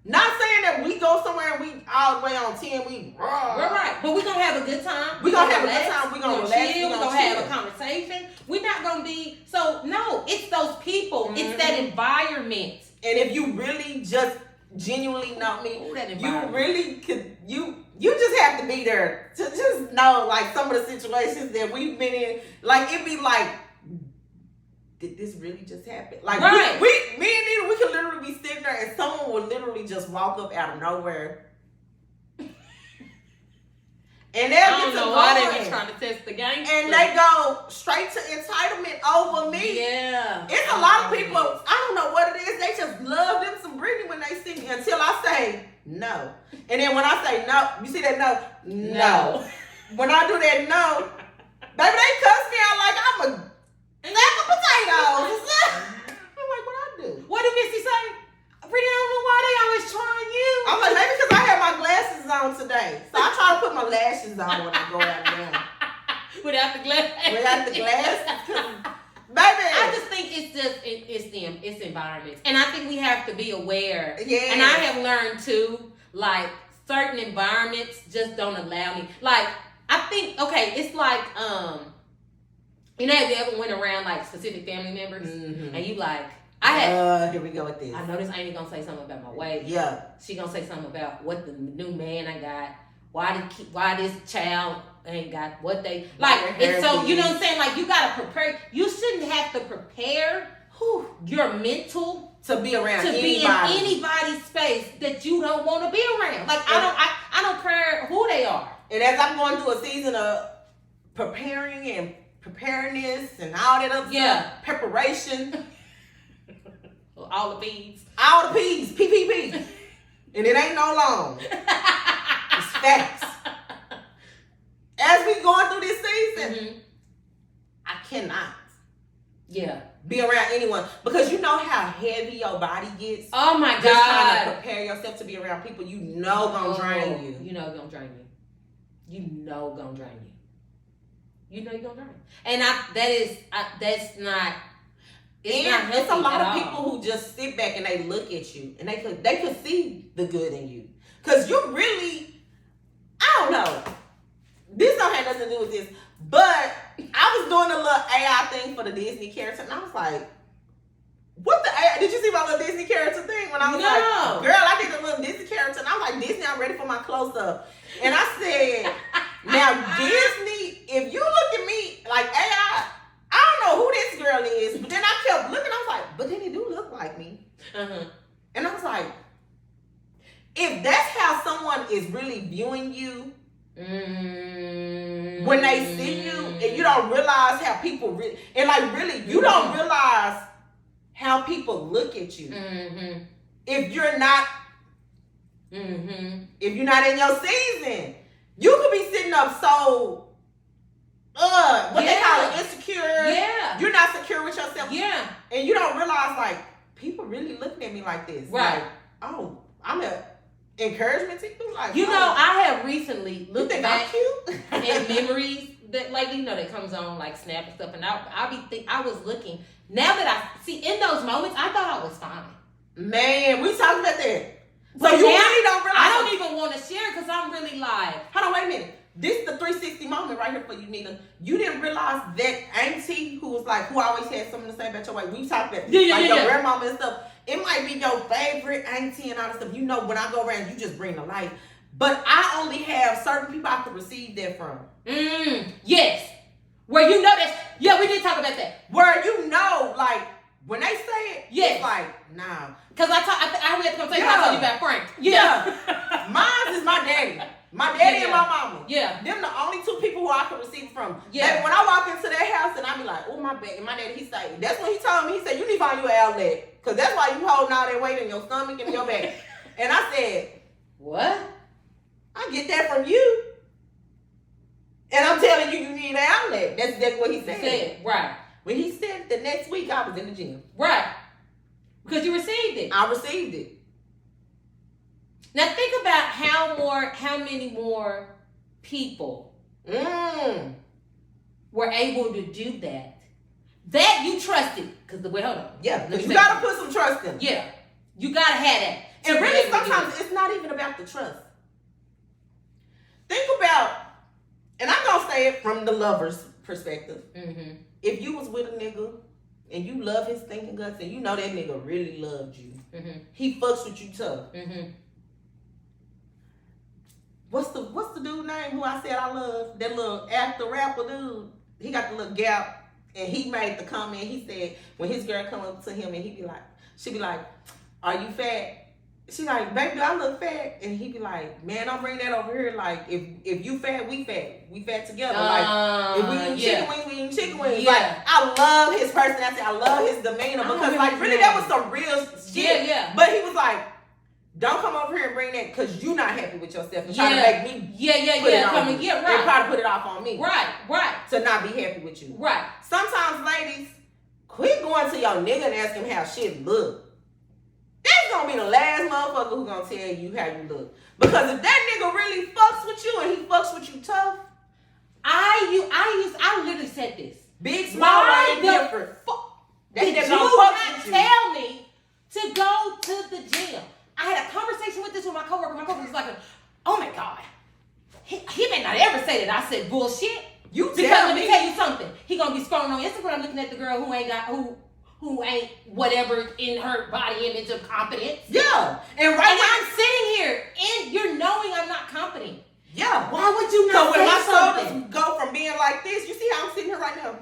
Not saying that we go somewhere and we all the way on 10, we right. But we're going to have a good time. We're going to have a good time. We're going to relax. We're going to have a conversation. We're not going to be, so no, it's those people. It's that environment. And if you really just genuinely know me, you really could, you just have to be there to just know like some of the situations that we've been in. Like it'd be like, did this really just happen? Like me and Nita, we could literally be sitting there and someone would literally just walk up out of nowhere. And I don't know why they be trying to test the game. And they go straight to entitlement over me. Yeah. It's a lot of people, I don't know what it is, they just love them some Britney when they see me until I say no. And then when I say no, you see that no? When I do that no, baby, they cuss me out like I'm a sack of potatoes. I'm like, what I do? What did Missy say? Britney, I don't know why they always trying you. I'm like, maybe because I have my glasses on today. So I try to put my lashes on when I go out there. Without the glasses. Without the glasses. Baby. I just think it's environments. And I think we have to be aware. Yeah. And I have learned too, like certain environments just don't allow me. Like, I think, okay, it's like, you know, have you ever went around like specific family members and you like, here we go with this. I know this auntie gonna say something about my weight. Yeah. She gonna say something about what the new man I got. Why this child ain't got what they like. And so you know what I'm saying? Like you gotta prepare. You shouldn't have to prepare your mental to be around to anybody. Be in anybody's space that you don't want to be around. Like I don't care who they are. And as I'm going through a season of preparing and preparedness and all that other stuff, preparation, all the P's, PPP, and it ain't no long. It's facts. As we going through this season, I cannot. Be around anyone because you know how heavy your body gets. Oh my God! Just trying to prepare yourself to be around people you know gonna drain you. You know gonna drain you. You know gonna drain you. You know you're gonna drain. And that's not. It's a lot of people who just sit back and they look at you and they could see the good in you because you really, I don't know. This don't have nothing to do with this, but I was doing a little AI thing for the Disney character, and I was like, what the AI? Did you see my little Disney character thing? When I was like, girl, I did a little Disney character, and I was like, Disney, I'm ready for my close-up. And I said, now, Disney, if you look at me like AI, I don't know who this girl is, but then I kept looking, I was like, but then it do look like me. And I was like, if that's how someone is really viewing you, when they see you and you don't realize how people really, and like really, you don't realize how people look at you. If you're not, if you're not in your season, you could be sitting up so, what they call it, insecure. You're not secure with yourself. And you don't realize like, people really looking at me like this. Like, oh, I'm a encouragement to you. Like, you know, I have recently looked back cute? at memories that, like, you know, that comes on like Snap and stuff, and I was looking. Now that I see in those moments, I thought I was fine. Man, we talking about that. So you really don't realize. I don't even want to share because I'm really like, hold on, wait a minute. This is the 360 moment right here for you, Nina. You didn't realize that auntie who was like, who always had something to say about your wife. We talked about your grandmama and stuff. It might be your favorite auntie and all that stuff. You know, when I go around, you just bring the light. But I only have certain people I can receive that from. Yes. Where you know that. Yeah, we did talk about that. Where you know, like, when they say it, it's like, nah. Because I had the conversation I told you about Frank. Mine is my daddy. My daddy and my mama. Them the only two people who I can receive from. Baby, when I walk into their house and I be like, oh, my baby. And my daddy, he say, that's when he told me, he said, you need to find you an outlet. Because that's why you holding all that weight in your stomach and your back. And I said, what? I get that from you. And I'm telling you, you need an outlet. That's what he said. Right. When he said the next week, I was in the gym. Right. Because you received it. I received it. Now think about how many more people were able to do that. That you trusted. Because hold on. Yeah, because you got to put some trust in. Yeah. You got to have that. And really, sometimes it's not even about the trust. Think about, and I'm going to say it from the lover's perspective. If you was with a nigga and you love his stinking guts and you know that nigga really loved you, he fucks with you tough. What's the dude name who I said I love? That little actor rapper dude. He got the little gap, and he made the comment. He said when his girl come up to him and she be like, "Are you fat?" She like, "Baby, I look fat," and he be like, "Man, don't bring that over here. Like, if you fat, we fat together. Like, if we eat chicken wings, we eat chicken wings." Like, I love his personality. I love his demeanor because, like, really, that was some real shit. But he was like, don't come over here and bring that because you're not happy with yourself and try to make me put it on you. And try to put it off on me. Right. To not be happy with you. Right. Sometimes, ladies, quit going to your nigga and ask him how shit look. That's gonna be the last motherfucker who gonna tell you how you look. Because if that nigga really fucks with you and he fucks with you tough, I literally said this. Big, small, ain't different. Did you not tell me to go to the gym? I had a conversation with my coworker. My coworker was like, "Oh my God, he may not ever say that." I said, "Bullshit." Because let me tell you something. He gonna be scrolling on Instagram looking at the girl who ain't whatever in her body image of confidence. Yeah, and I'm sitting here and you're knowing I'm not confident. Yeah. Why would you not say something? So when my shoulders go from being like this, you see how I'm sitting here right now?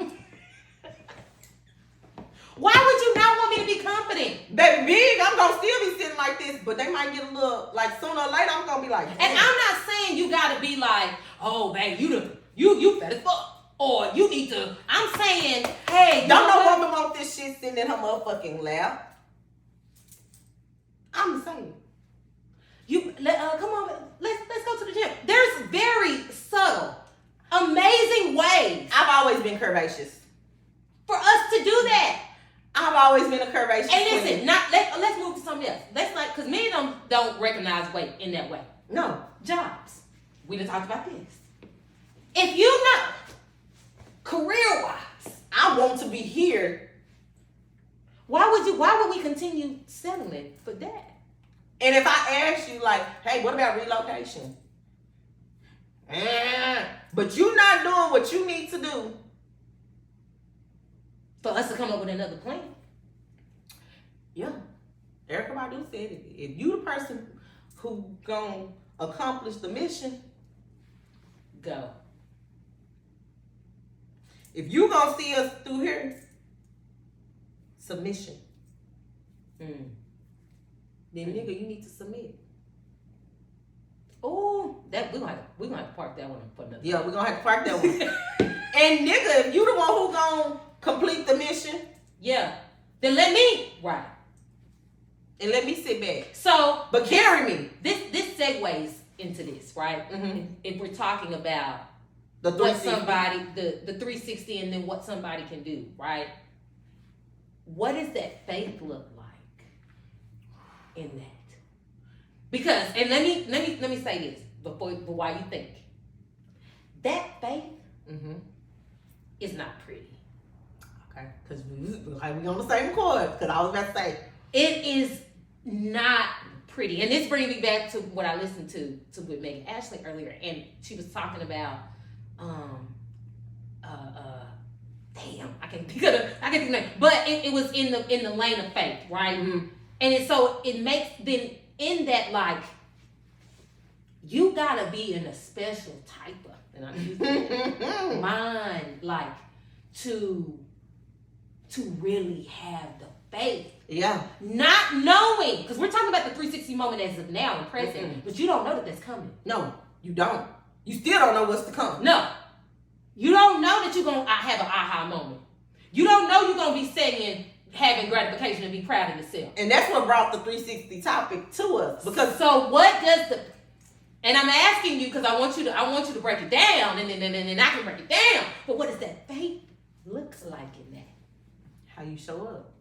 Why would you not want me to be confident? Baby, big, I'm going to still be sitting like this, but they might get a little, like, sooner or later, I'm going to be like, damn. And I'm not saying you got to be like, oh, babe, you fat as fuck. Or you need to, I'm saying, hey. Don't no woman want this shit sitting in her motherfucking lap. I'm saying. Come on, let's go to the gym. There's very subtle, amazing ways. I've always been curvaceous. For us to do that. I've always been a curvaceous And listen, let's move to something else. Let's because men don't recognize weight in that way. No. Jobs. We done talked about this. If you know, career-wise, I want to be here. Why would we continue settling for that? And if I ask you, like, hey, what about relocation? But you not doing what you need to do. For us to come up with another plan. Yeah. Erykah Badu said it. If you the person who gonna accomplish the mission, go. If you gonna see us through here, submission. Then nigga, you need to submit. Oh, that we're gonna have to park that one for another. Yeah, we're gonna have to park that one. And nigga, if you the one who gonna complete the mission, yeah, then let me ride. And let me sit back. So, but carry me. This segues into this, right? Mm-hmm. If we're talking about the 360. what somebody, the 360, and then what somebody can do, right? What does that faith look like in that? Because, and let me say this before while you think, that faith is not pretty. Okay, because we on the same chord. Because I was about to say it is not pretty, and this brings me back to what I listened to with Megan Ashley earlier, and she was talking about damn, I can't think of the name, but it was in the lane of faith, right? Mm-hmm. And it makes then in that, like, you gotta be in a special type of, and I'm using mind, like, to really have the faith. Yeah. Not knowing, because we're talking about the 360 moment as of now and present, but you don't know that that's coming. No, you don't. You still don't know what's to come. No. You don't know that you're going to have an aha moment. You don't know you're going to be sitting having gratification and be proud of yourself. And that's what brought the 360 topic to us. Because so what does the, and I'm asking you because I want you to break it down, and then I can break it down. But what does that faith look like in that? How you show up.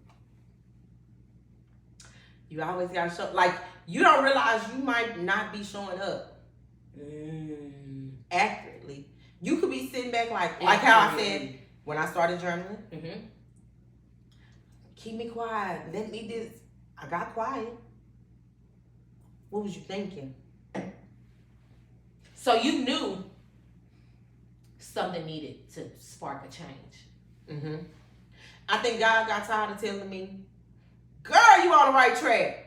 You always got to show, like, you don't realize you might not be showing up accurately. You could be sitting back like how I said when I started journaling. Mm-hmm. Keep me quiet. Let me this. I got quiet. What was you thinking? So you knew something needed to spark a change. Mm-hmm. I think God got tired of telling me, girl, you on the right track.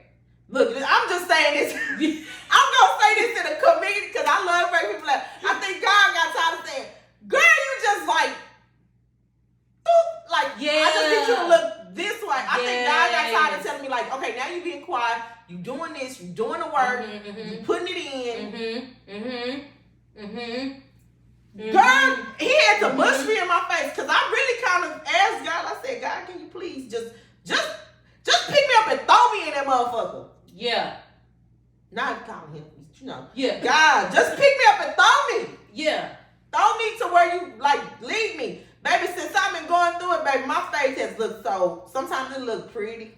Look, I'm just saying this. I'm going to say this in a comedic because I love making people laugh. I think God got tired of saying, girl, you just like, yeah. I just need you to look this way. I think God got tired of telling me, like, okay, now you being quiet. You doing this. You doing the work. You putting it in. Girl, he had to mush me in my face because I really kind of asked God. I said, God, can you please just pick me up and throw me in that motherfucker? Yeah. Not calling him, you know. Yeah. God, just pick me up and throw me. Yeah. Throw me to where you, like, lead me. Baby, since I've been going through it, baby, my face has looked so, sometimes it look pretty.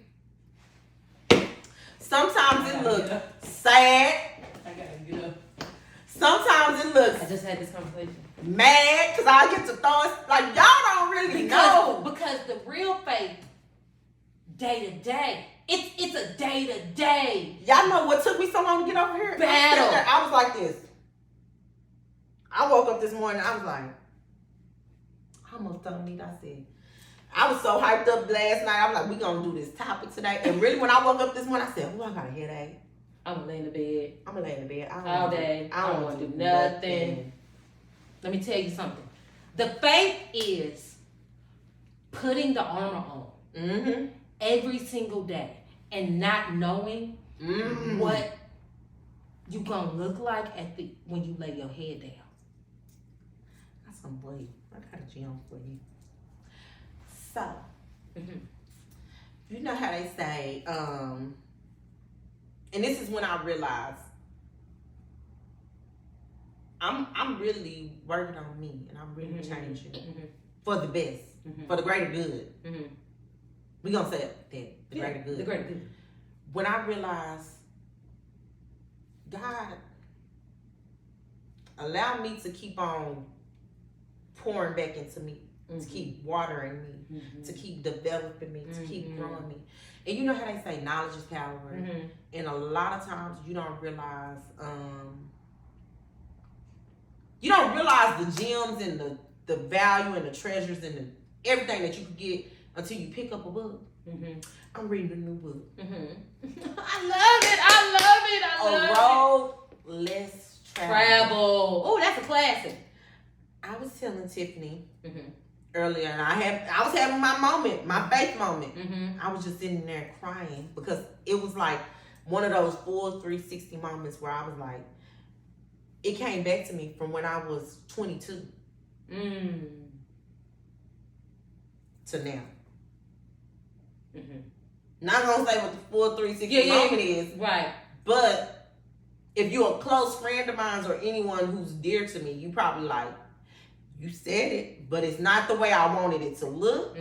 Sometimes it look sad. I gotta get up. Sometimes it looks I just had this conversation. Mad, because I get to throw it, like, y'all don't really know. Because the real faith, day to day, it's a day to day. Y'all know what took me so long to get over here? Battle. I was like this. I woke up this morning, I was like, I almost told Nita, I said, I was so hyped up last night. I was like, we gonna do this topic today. And really, when I woke up this morning, I said, oh, I got a headache. I'm gonna lay in the bed. I'm gonna lay in the bed all day. I don't want to do nothing. Let me tell you something. The faith is putting the armor on every single day and not knowing what you gonna look like when you lay your head down. That's some boy. I got a gem for you. So, you know how they say, and this is when I realized I'm really working on me, and I'm really changing for the best, for the greater good. We gonna say that the greater good. The greater good. When I realized God allowed me to keep on pouring back into me, to keep watering me, to keep developing me, to keep growing me. And you know how they say knowledge is power, and a lot of times you don't realize the gems and the value and the treasures and everything that you could get until you pick up a book. I'm reading a new book. I love it. A Road Less Traveled. Oh, that's a classic. I was telling Tiffany earlier, and I was having my moment, my faith moment. I was just sitting there crying because it was like one of those full 360 moments where I was like, it came back to me from when I was 22 to now. Not gonna say what the full 360 moment is, right? But if you're a close friend of mine or anyone who's dear to me, you probably like, you said it, but it's not the way I wanted it to look.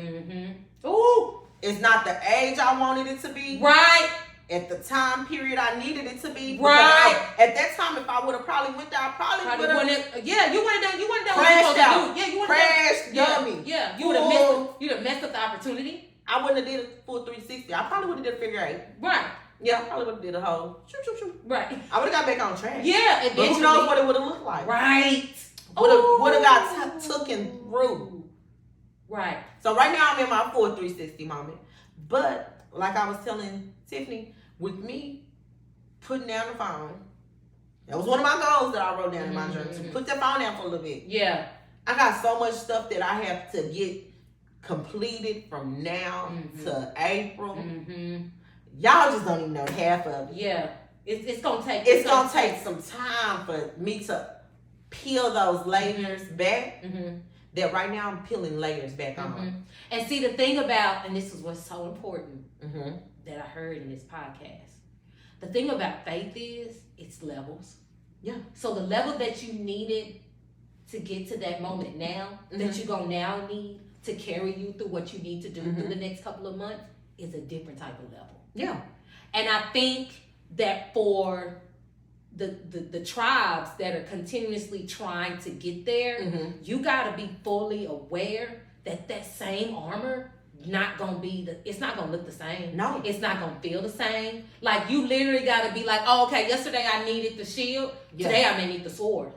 Ooh, it's not the age I wanted it to be. Right. At the time period I needed it to be. Right. At that time, if I would have probably went there, I probably would have. Yeah, you would have done. Crashed out. Yeah, you would have crashed. Dummy. Yeah, you would have messed up the opportunity. I wouldn't have did a full 360. I probably would have did a figure 8. Right. Yeah, I probably would have did a whole shoot. Right. I would have got back on track. Yeah, but who knows what it would have looked like. Right. Would have got taken through. Right. So right now I'm in my full 360 moment. But like I was telling Tiffany, with me putting down the phone, that was one of my goals that I wrote down in my journal, to put the phone down for a little bit. Yeah. I got so much stuff that I have to get completed from now to April. Y'all just don't even know half of it. Yeah. It's gonna take some time for me to peel those layers back. That right now I'm peeling layers back on. And see, the thing about, and this is what's so important that I heard in this podcast, the thing about faith is it's levels. Yeah. So the level that you needed to get to that moment now, that you're gonna now need to carry you through what you need to do through the next couple of months, is a different type of level. Yeah. And I think that for the tribes that are continuously trying to get there, you gotta be fully aware that same armor not gonna be it's not gonna look the same. No. It's not gonna feel the same. Like, you literally gotta be like, oh, okay, yesterday I needed the shield, today I may need the sword.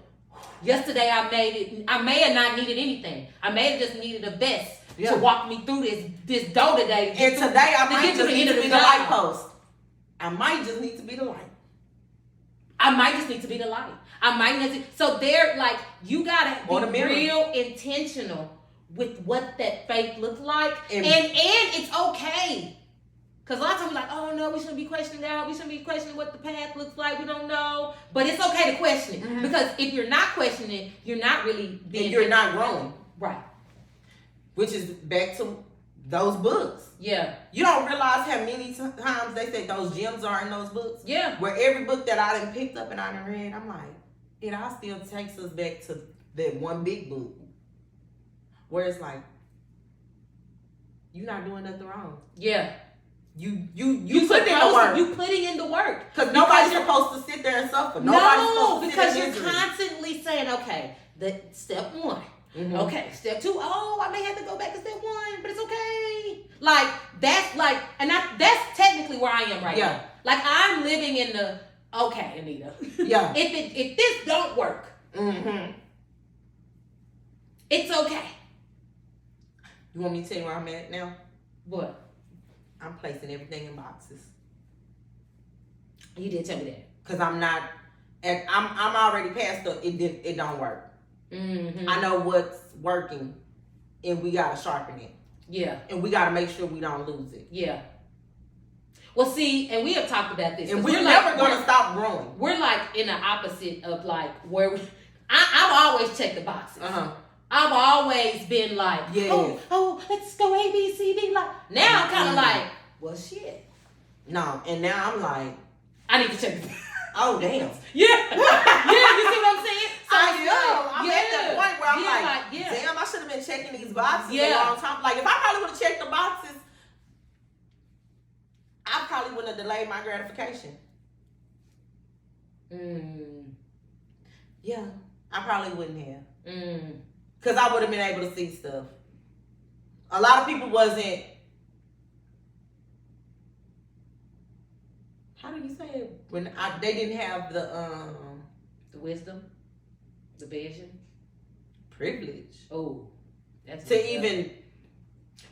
Yesterday I may have not needed anything. I may have just needed a vest to walk me through this door today. And today I might just need to be the light post. I might just need to be the light. I might just need to be the light. I might need to. So they're like, you gotta be real intentional with what that faith looks like, and it's okay. Because a lot of times we're like, oh no, we shouldn't be questioning that. We shouldn't be questioning what the path looks like. We don't know. But it's okay to question it. Because if you're not questioning it, you're not really being. And you're not growing. Right. Which is back to those books. Yeah. You don't realize how many times they say those gems are in those books. Yeah. Where every book that I done picked up and I done read, I'm like, it all still takes us back to that one big book. Where it's like, you're not doing nothing wrong. Yeah. You put in the work. You putting in the work. Because nobody's supposed to sit there and suffer. Nobody's supposed to because sit you're in misery. constantly saying, okay, step 1. Okay, step 2. Oh, I may have to go back to step 1, but it's okay. Like, that's technically where I am right now. Like, I'm living in the, okay, Anita. Yeah. If this don't work, it's okay. You want me to tell you where I'm at now? What? I'm placing everything in boxes. You did tell me that. Because I'm not, and I'm already past it don't work. Mm-hmm. I know what's working, and we gotta sharpen it. Yeah. And we gotta make sure we don't lose it. Yeah. Well, see, and we have talked about this. And we're never gonna stop growing. We're like in the opposite of like where I've always checked the boxes. I've always been like, oh, let's go A, B, C, D. Like now I'm kind of like, well, shit. No, and now I'm like, I need to check this. Oh, damn. Yeah. Yeah, you see what I'm saying? So I'm at that point where I'm like, damn, I should have been checking these boxes a long time. Like, if I probably would have checked the boxes, I probably wouldn't have delayed my gratification. Yeah, I probably wouldn't have. Because I would have been able to see stuff. A lot of people wasn't. How do you say it? When they didn't have the wisdom, the vision, privilege. Oh, that's to even.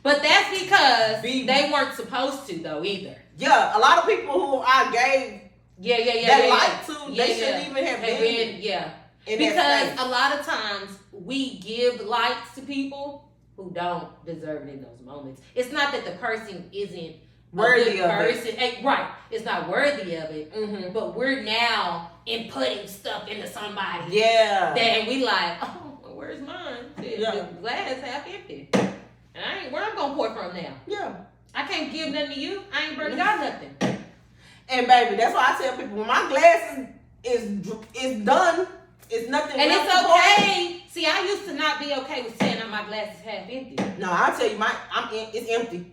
But that's because they weren't supposed to though either. Yeah, a lot of people who I gave. That like to, they shouldn't even have been. Because a lot of times we give likes to people who don't deserve it in those moments. It's not that the person isn't worthy of it. Right. It's not worthy of it. But we're now inputting stuff into somebody. Yeah. That we like, oh, well, where's mine? The glass half empty. And where I'm gonna pour from now? Yeah. I can't give nothing to you. I ain't burning got nothing. And baby, that's why I tell people when my glass is done, it's nothing. And it's okay. See, I used to not be okay with saying that my glass is half empty. No, I'll tell you, it's empty.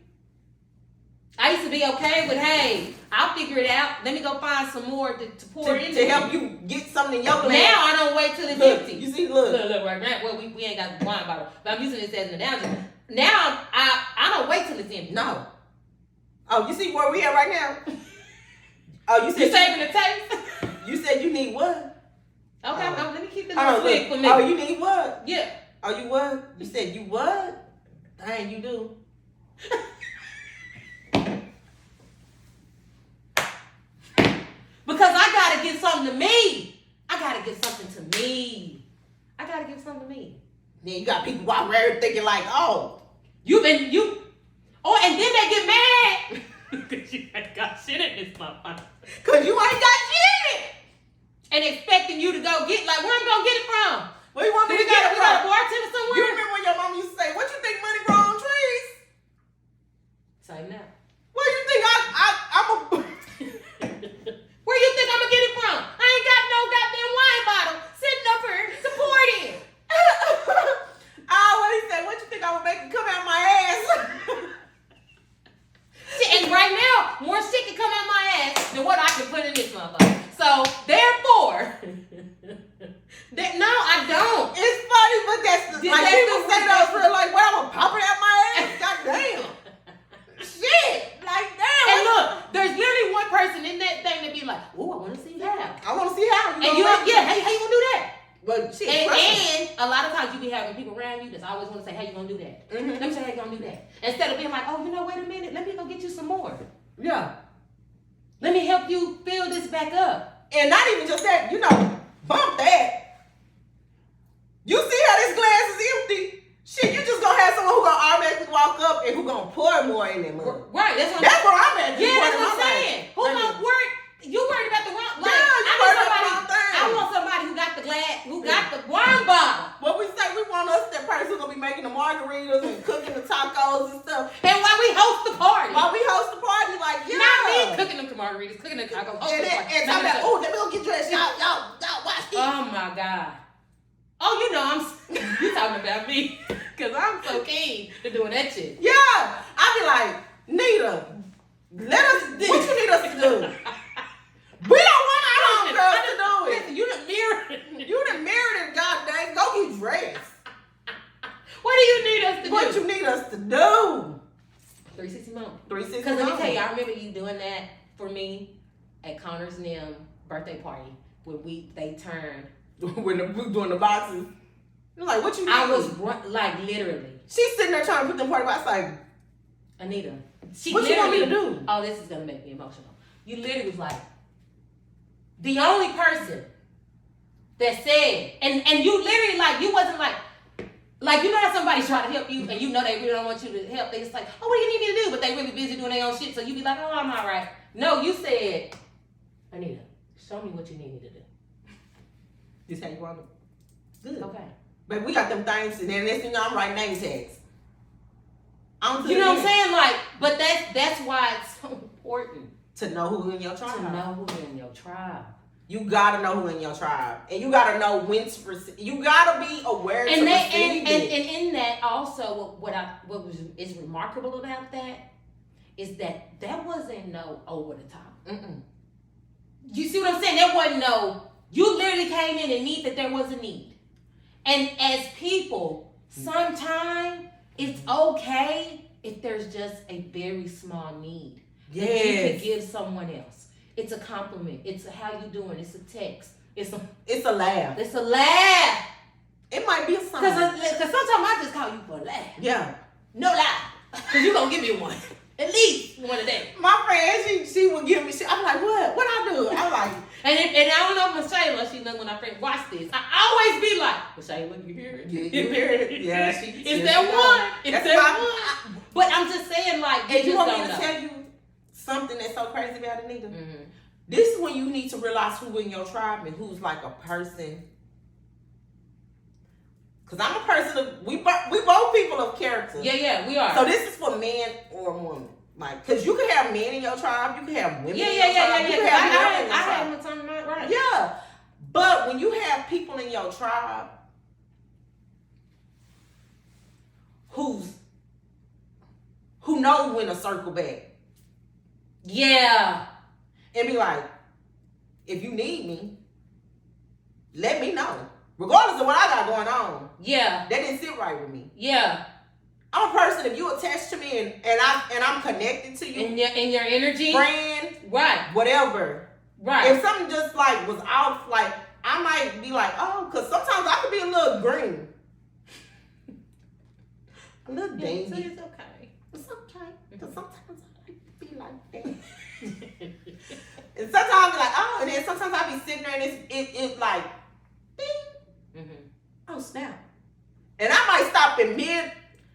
I used to be okay with, hey, I'll figure it out. Let me go find some more to pour in. To help you get something in your glass. Now I don't wait till it's empty. You see, look right now. Well, we ain't got the wine bottle, but I'm using this as an analogy. Now I don't wait till it's empty. No. Oh, you see where we at right now? Oh, you said you saving the taste? You said you need what? Okay, let me keep the little swig for me. Oh, you need what? Yeah. Oh, you what? You said you what? Dang, you do. Because I gotta get something to me. I gotta give something to me. I gotta give something to me. Then you got people walking around thinking like, oh, oh, and then they get mad. Because you ain't got shit in this motherfucker. Because you ain't got shit in it. And expecting you to go get, like, where I'm going to get it from? Where you want me to get it from? We got a bartender somewhere? You remember when your mom used to say, what you think money grow on trees? Same now. Where you think I'm a... Where you think I'm going to get it from? I ain't got no goddamn wine bottle sitting up here to pour it in. I always say, what you think I would make it come out my ass? And right now, more shit can come out my ass than what I can put in this motherfucker. So, therefore, no, I don't. It's funny, but that's like people say those for like, what, I'm gonna pop it out my ass? God damn. Shit. Like, damn. And look, there's literally one person in that thing that be like, oh, I want to see how. I want to see how. How you gonna do that? But shit, and a lot of times you be having people around you that's always want to say, how you gonna do that? Let me say how you gonna do that. Instead of being like, oh, wait a minute, let me go get you some more. Yeah. Let me help you fill this back up. And not even just that, bump that. You see how this glass is empty? Shit, you just gonna have someone who gonna automatically walk up and who gonna pour more in that mug. Right, that's what I'm at. Yeah, that's what I'm saying. Who gonna work? You worried about the wrong? Like, I want somebody who got the glass, who got the wine bottle. What we say, we want us that person who's gonna be making the margaritas and cooking the tacos and stuff. And while we host the party, like, not me cooking them margaritas, cooking the tacos, and talking about, oh, let me go get dressed, y'all watch this. Oh my God. Oh, you talking about me, cause I'm so keen to doing that shit. Yeah, I be like, Nita, what you need us to do? We don't want our homegirls to do it. Listen, you done mirrored. You done mirrored it, god dang. Go get dressed. What do you need us to do? What you need us to do? 360 moment. 360 Because let me tell you, I remember you doing that for me at Connor's and them birthday party when they turned. When we doing the boxes. You're like, what you need? I was like literally. She's sitting there trying to put them party boxes like, Anita. What you want me to do? Oh, this is going to make me emotional. You literally was like, the only person that said, and you literally like, you wasn't like you know how somebody's trying to help you and you know they really don't want you to help. They just like, oh, what do you need me to do? But they really busy doing their own shit. So you be like, oh, I'm all right. No, you said, Anita, show me what you need me to do. This how you want it? Good. Okay. But we got them things, and then next thing I'm writing name tags. You know what I'm saying? Like, but that's why it's so important to know who in your tribe. To know who in your tribe. You gotta know who in your tribe, and you gotta know when to receive. You gotta be aware and to receive it. And in that also, what is remarkable about that is that wasn't no over the top. You see what I'm saying? There wasn't no. You literally came in and knew that there was a need, and as people, sometimes it's okay if there's just a very small need that you could give someone else. It's a compliment. It's a how you doing. It's a text. It's a laugh. It's a laugh. It might be a sign. Because sometimes I just call you for a laugh. Yeah. No lie. Because you going to give me one. At least one a day. My friend, she would give me shit. I'm like, what? What I do? I'm like. and I don't know if Miss Shayla, she knows when I first watch this. I always be like, well, Shayla, you hear it? You hear it? Yeah. Is that one? Is that one? But I'm just saying, like, and you want me to tell you something that's so crazy about Anita? Mm-hmm. This is when you need to realize who in your tribe and who's like a person. Because I'm a person of, we both people of character. Yeah, we are. So this is for man or woman. Like, because you can have men in your tribe, you can have women in your tribe. You can have I have my time right. Yeah. But when you have people in your tribe who know when to circle back. Yeah. And be like, if you need me, let me know. Regardless of what I got going on. Yeah. That didn't sit right with me. Yeah. I'm a person, if you attach to me and I'm connected to you. In your energy. Friend. Right. Whatever. Right. If something just like was off, like I might be like, oh, because sometimes I could be a little green. A little dingy. So it's okay. It's okay. Because sometimes I be like that. And sometimes I'll be like, oh, and then sometimes I'll be sitting there and it's like, ding. Mm-hmm. Oh, snap. And I might stop in mid.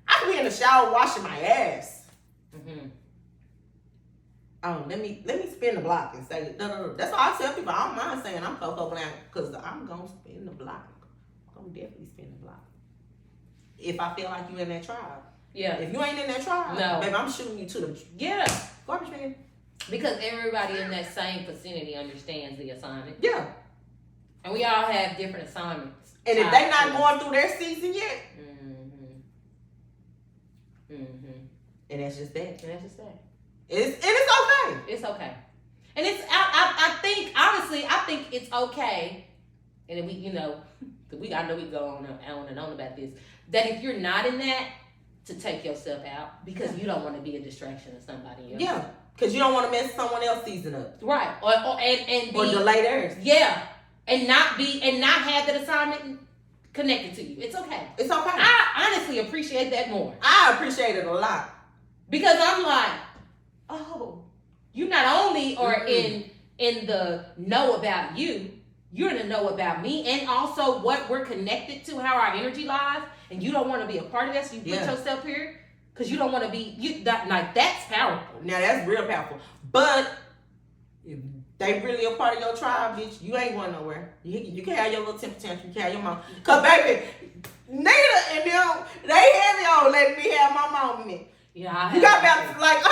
I could be in the shower washing my ass. Mm-hmm. Oh, let me spin the block and say, no. That's why I tell people, I don't mind saying I'm Coco Blanc because I'm going to spin the block. I'm going to definitely spin the block. If I feel like you in that tribe. Yeah. If you ain't in that tribe, no. Baby, I'm shooting you to the garbage man. Because everybody in that same vicinity understands the assignment. Yeah. And we all have different assignments. And if they not going through their season yet. And that's just that. It's okay. It's okay. And it's I think honestly, I think it's okay. And then I know we go on and on about this. That if you're not in that, to take yourself out because you don't want to be a distraction to somebody else. Yeah. Because you don't want to mess someone else's season up. Right. Or delay theirs. Yeah. And not have that assignment connected to you. It's okay. It's okay. I honestly appreciate that more. I appreciate it a lot. Because I'm like, oh, you not only are in the know about you, you're in the know about me and also what we're connected to, how our energy lies, and you don't want to be a part of that, so you put yourself here because you don't want to be, that's powerful. Now that's real powerful. But if they really a part of your tribe, bitch, you ain't going nowhere. You can have your little temper tantrum, you can have your mom. Because baby, Nita and them, they heavy on letting me have my moment. Yeah, you got about like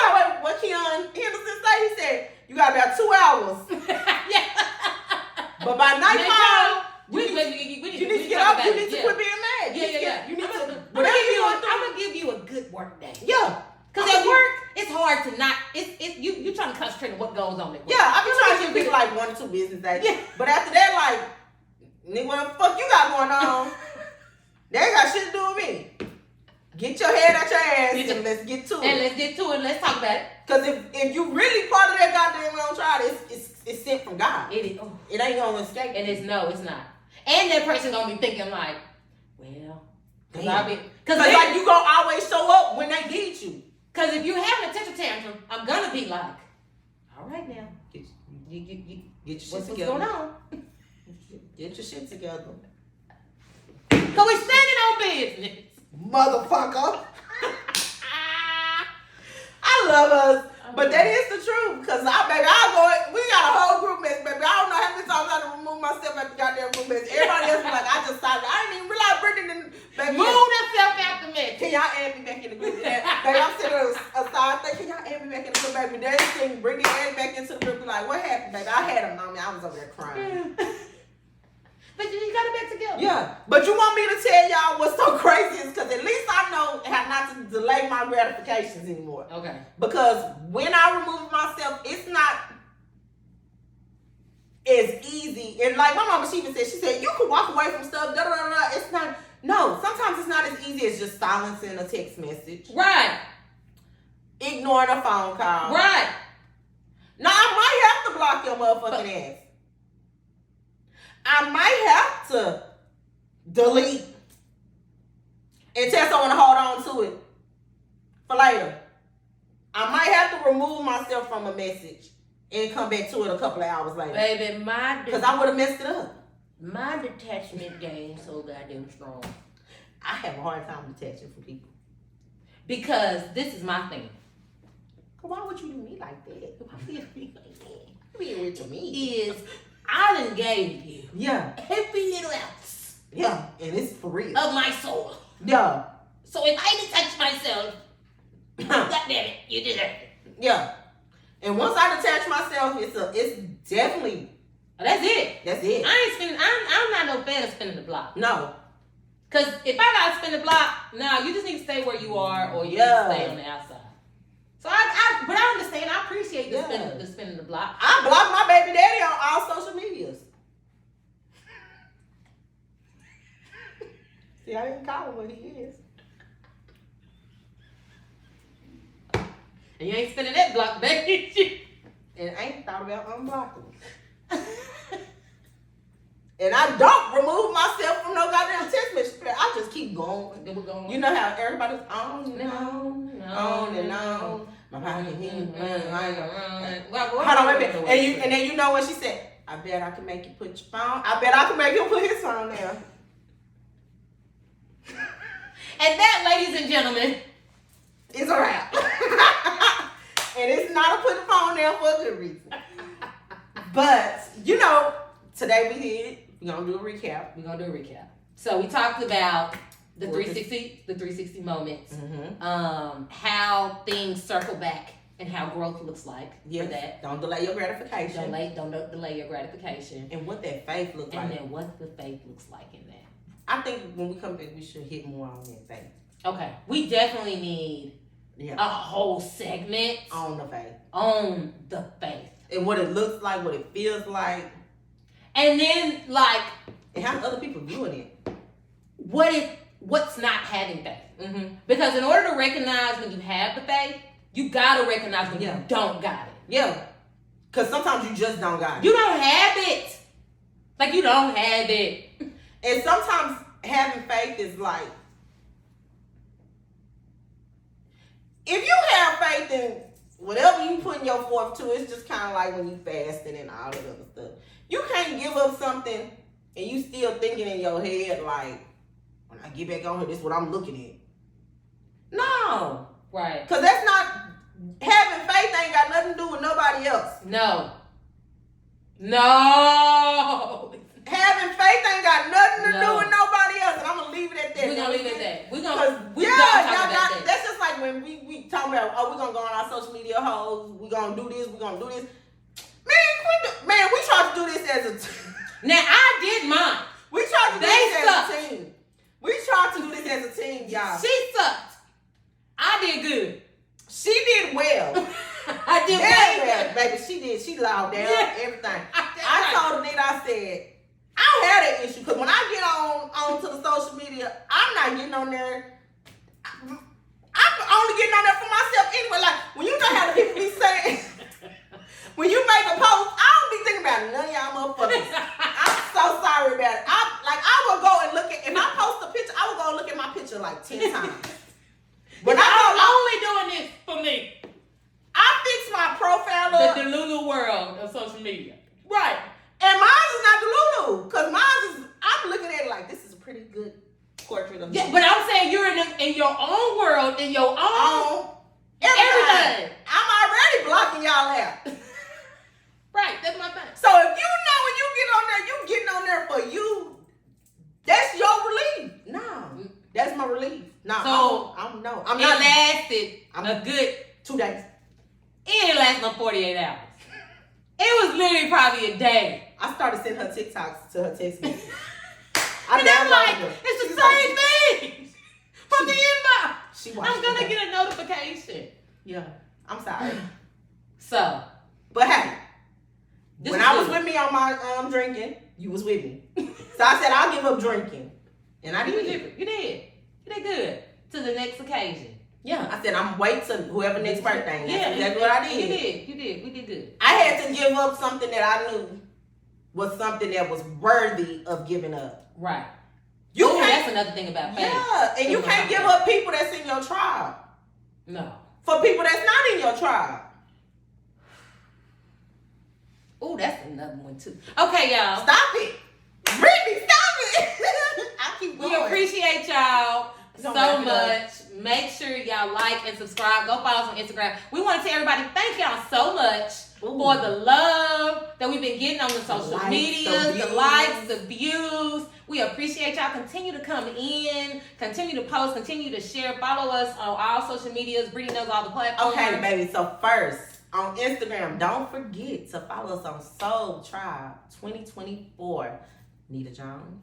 what Keon Henderson say? He said you got about 2 hours. Yeah. But by nighttime, you need to get up. You need to quit being mad. Yeah. You need to. I'm gonna give you a good work day. Yeah. Because at work, it's hard to not. You trying to concentrate on what goes on at work. Yeah, I be trying to give people like 1 or 2 business days. Yeah. But after that, like, nigga, what the fuck you got going on? They ain't got shit to do with me. Get your head out your ass and let's get to it. Let's talk about it. Because if you really part of that goddamn little trial, it's sent from God. It is. It ain't gonna escape. And it's not. And that person gonna be thinking like, well, because like you gonna always show up when they need you. Because if you having a temper tantrum, I'm gonna be like, all right now, Get your shit together. What's going on? Get your shit together. Cause we standing on business. Motherfucker. I love us. But that is the truth. Cause we got a whole group mess, baby. I don't know how many times I had to remove myself at the goddamn group mess. Everybody else was like, I just started. I didn't even realize Brittany didn't move herself out the mess. Can y'all add me back in the group? Baby, I'm sitting aside thinking, can y'all add me back in the group, baby? They didn't bring the add back into the group. Be like, what happened, baby? I had them on me. I was over there crying. But you got it back together. Yeah. But you want me to tell y'all what's so crazy is because at least I know how not to delay my gratifications anymore. Okay. Because when I remove myself, it's not as easy. And like my mama, she said, you can walk away from stuff, da da da da. It's not, no, sometimes it's not as easy as just silencing a text message. Right. Ignoring a phone call. Right. Now, I might have to block your motherfucking ass. I might have to delete and tell someone to hold on to it for later. I might have to remove myself from a message and come back to it a couple of hours later. Baby, because I would have messed it up. My detachment game so goddamn strong. I have a hard time detaching from people. Because this is my thing. Why would you do me like that? Why would you do me like that? Being rich to me is I done gave you every little ounce. Yeah, and it's for real. Of my soul. Yeah. So if I detach myself, God damn it, you deserve it. Yeah. And once I detach myself, it's definitely that's it. That's it. I'm not no fan of spinning the block. No. Cause if I gotta spin the block, you just need to stay where you are or you need to stay on the outside. So but I understand. I appreciate the spinning the block. I block my baby daddy on all social medias. See, I didn't call him what he is. And you ain't spinning that block, baby. And I ain't thought about unblocking. And I don't remove myself from no goddamn text message. I just keep going. You know how everybody's on and on and on. My pocket hold on, wait a minute. And then you know what she said? I bet I can make you put your phone. I bet I can make him put his phone down. And that, ladies and gentlemen, is a wrap. And it's not a put the phone down for a good reason. But, today we're going to do a recap. So we talked about the 360 moments, how things circle back and how growth looks like for that. Don't delay your gratification. Don't delay your gratification. And what that faith looks like. And then what the faith looks like in that. I think when we come back, we should hit more on that faith. Okay. We definitely need a whole segment on the faith. On the faith. And what it looks like, what it feels like. And then, and how other people viewing it. What's not having faith? Mm-hmm. Because in order to recognize when you have the faith, you gotta recognize when you don't got it. Yeah. Because sometimes you just don't got it. You don't have it. You don't have it. And sometimes having faith is like, if you have faith in whatever you putting your forth to, it's just kind of like when you fasting and all that other stuff. You can't give up something and you still thinking in your head like, when I get back on here, this is what I'm looking at. No. Right. Because that's not, having faith ain't got nothing to do with nobody else. No. Having faith ain't got nothing to do with nobody else. And I'm going to leave it at that. We're going to leave it at that. We're going to talk about that. That's just like when we talk about, we're going to go on our social media hoes. We're going to do this. We're going to do this. Man, we tried to do this as a team. Now, I did mine. We tried to do this as a team. We tried to do this as a team, y'all. She sucked. I did good. She did well. I did well. Baby, she did. She loud down, everything. I told Anita, I said, I don't have that issue. Because when I get onto the social media, I'm not getting on there. I'm only getting on there for myself anyway. Like, when you know how the people be saying, when you make a post, I don't be thinking about none of y'all motherfuckers. I'm so sorry about it. I will go and look at, if I post a picture, I will go and look at my picture like 10 times. But I'm only doing this for me. I fix my profile up. The Delulu world of social media. Right. And mine is not Delulu. Because mine is, I'm looking at it like, this is a pretty good portrait of me. Yeah, but I'm saying you're in your own world, in your own everything. I'm already blocking y'all out. Right, that's my thing. So if you know when you get on there, you getting on there for you. That's your relief. No, that's my relief. No, so I'm not. Lasted a good 2 days. It didn't last no 48 hours. It was literally probably a day. I started sending her TikToks to her text message. And I'm like, it's the same thing from the inbox. I'm gonna get a notification. Yeah, I'm sorry. So, but hey, when I was with me on my drinking, you was with me. So I said I'll give up drinking, and I did. You did good. To the next occasion. Yeah, I said I'm wait till whoever next birthday. That's what I did. You did. We did good. I had to give up something that I knew was something that was worthy of giving up. Right. That's another thing about faith. Yeah, and you can't give up people that's in your tribe. No. For people that's not in your tribe. Oh, that's another one too. Okay, y'all. Stop it. Brittany, stop it. I keep going. We appreciate y'all so much. Make sure y'all like and subscribe. Go follow us on Instagram. We want to tell everybody thank y'all so much for the love that we've been getting on the social media, the likes, the views. We appreciate y'all. Continue to come in, continue to post, continue to share. Follow us on all social medias. Brittany knows all the platforms. Okay, baby. So first, on Instagram, don't forget to follow us on Soul Tribe 2024. Nita Jones.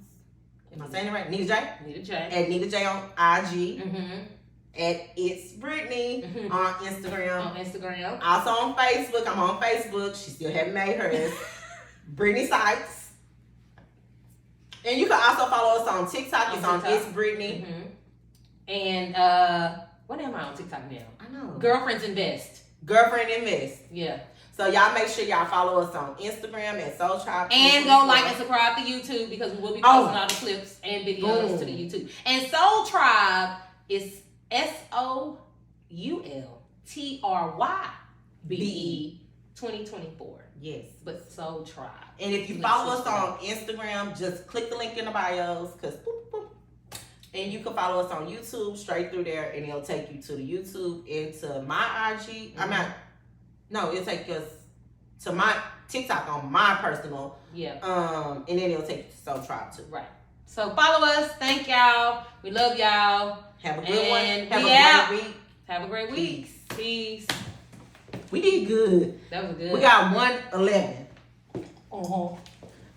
Am I saying it right? Nita J? Nita J. At Nita J on IG. Mm-hmm. At It's Brittany on Instagram. On Instagram. Also on Facebook. I'm on Facebook. She still haven't made hers. Brittany Sykes. And you can also follow us on TikTok. It's on It's Brittany. Mm-hmm. And what am I on TikTok now? I know. Girlfriends Invest. Girlfriend Invest. Yeah. So y'all make sure y'all follow us on Instagram at Soul Tribe. And go like and subscribe to YouTube because we will be posting all the clips and videos to the YouTube. And Soul Tribe is SOULTRYBE 2024. Yes. But Soul Tribe. And if you follow us on Instagram, just click the link in the bios because and you can follow us on YouTube straight through there and it'll take you to the YouTube and to my IG. It'll take us to my TikTok on my personal. Yeah. And then it'll take you to Soul Tribe too. Right. So follow us. Thank y'all. We love y'all. Have a good one. Have a great week. Have a great week. Peace. We did good. That was good. We got 111.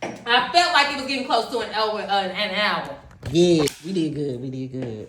I felt like it was getting close to an hour. Yeah, we did good.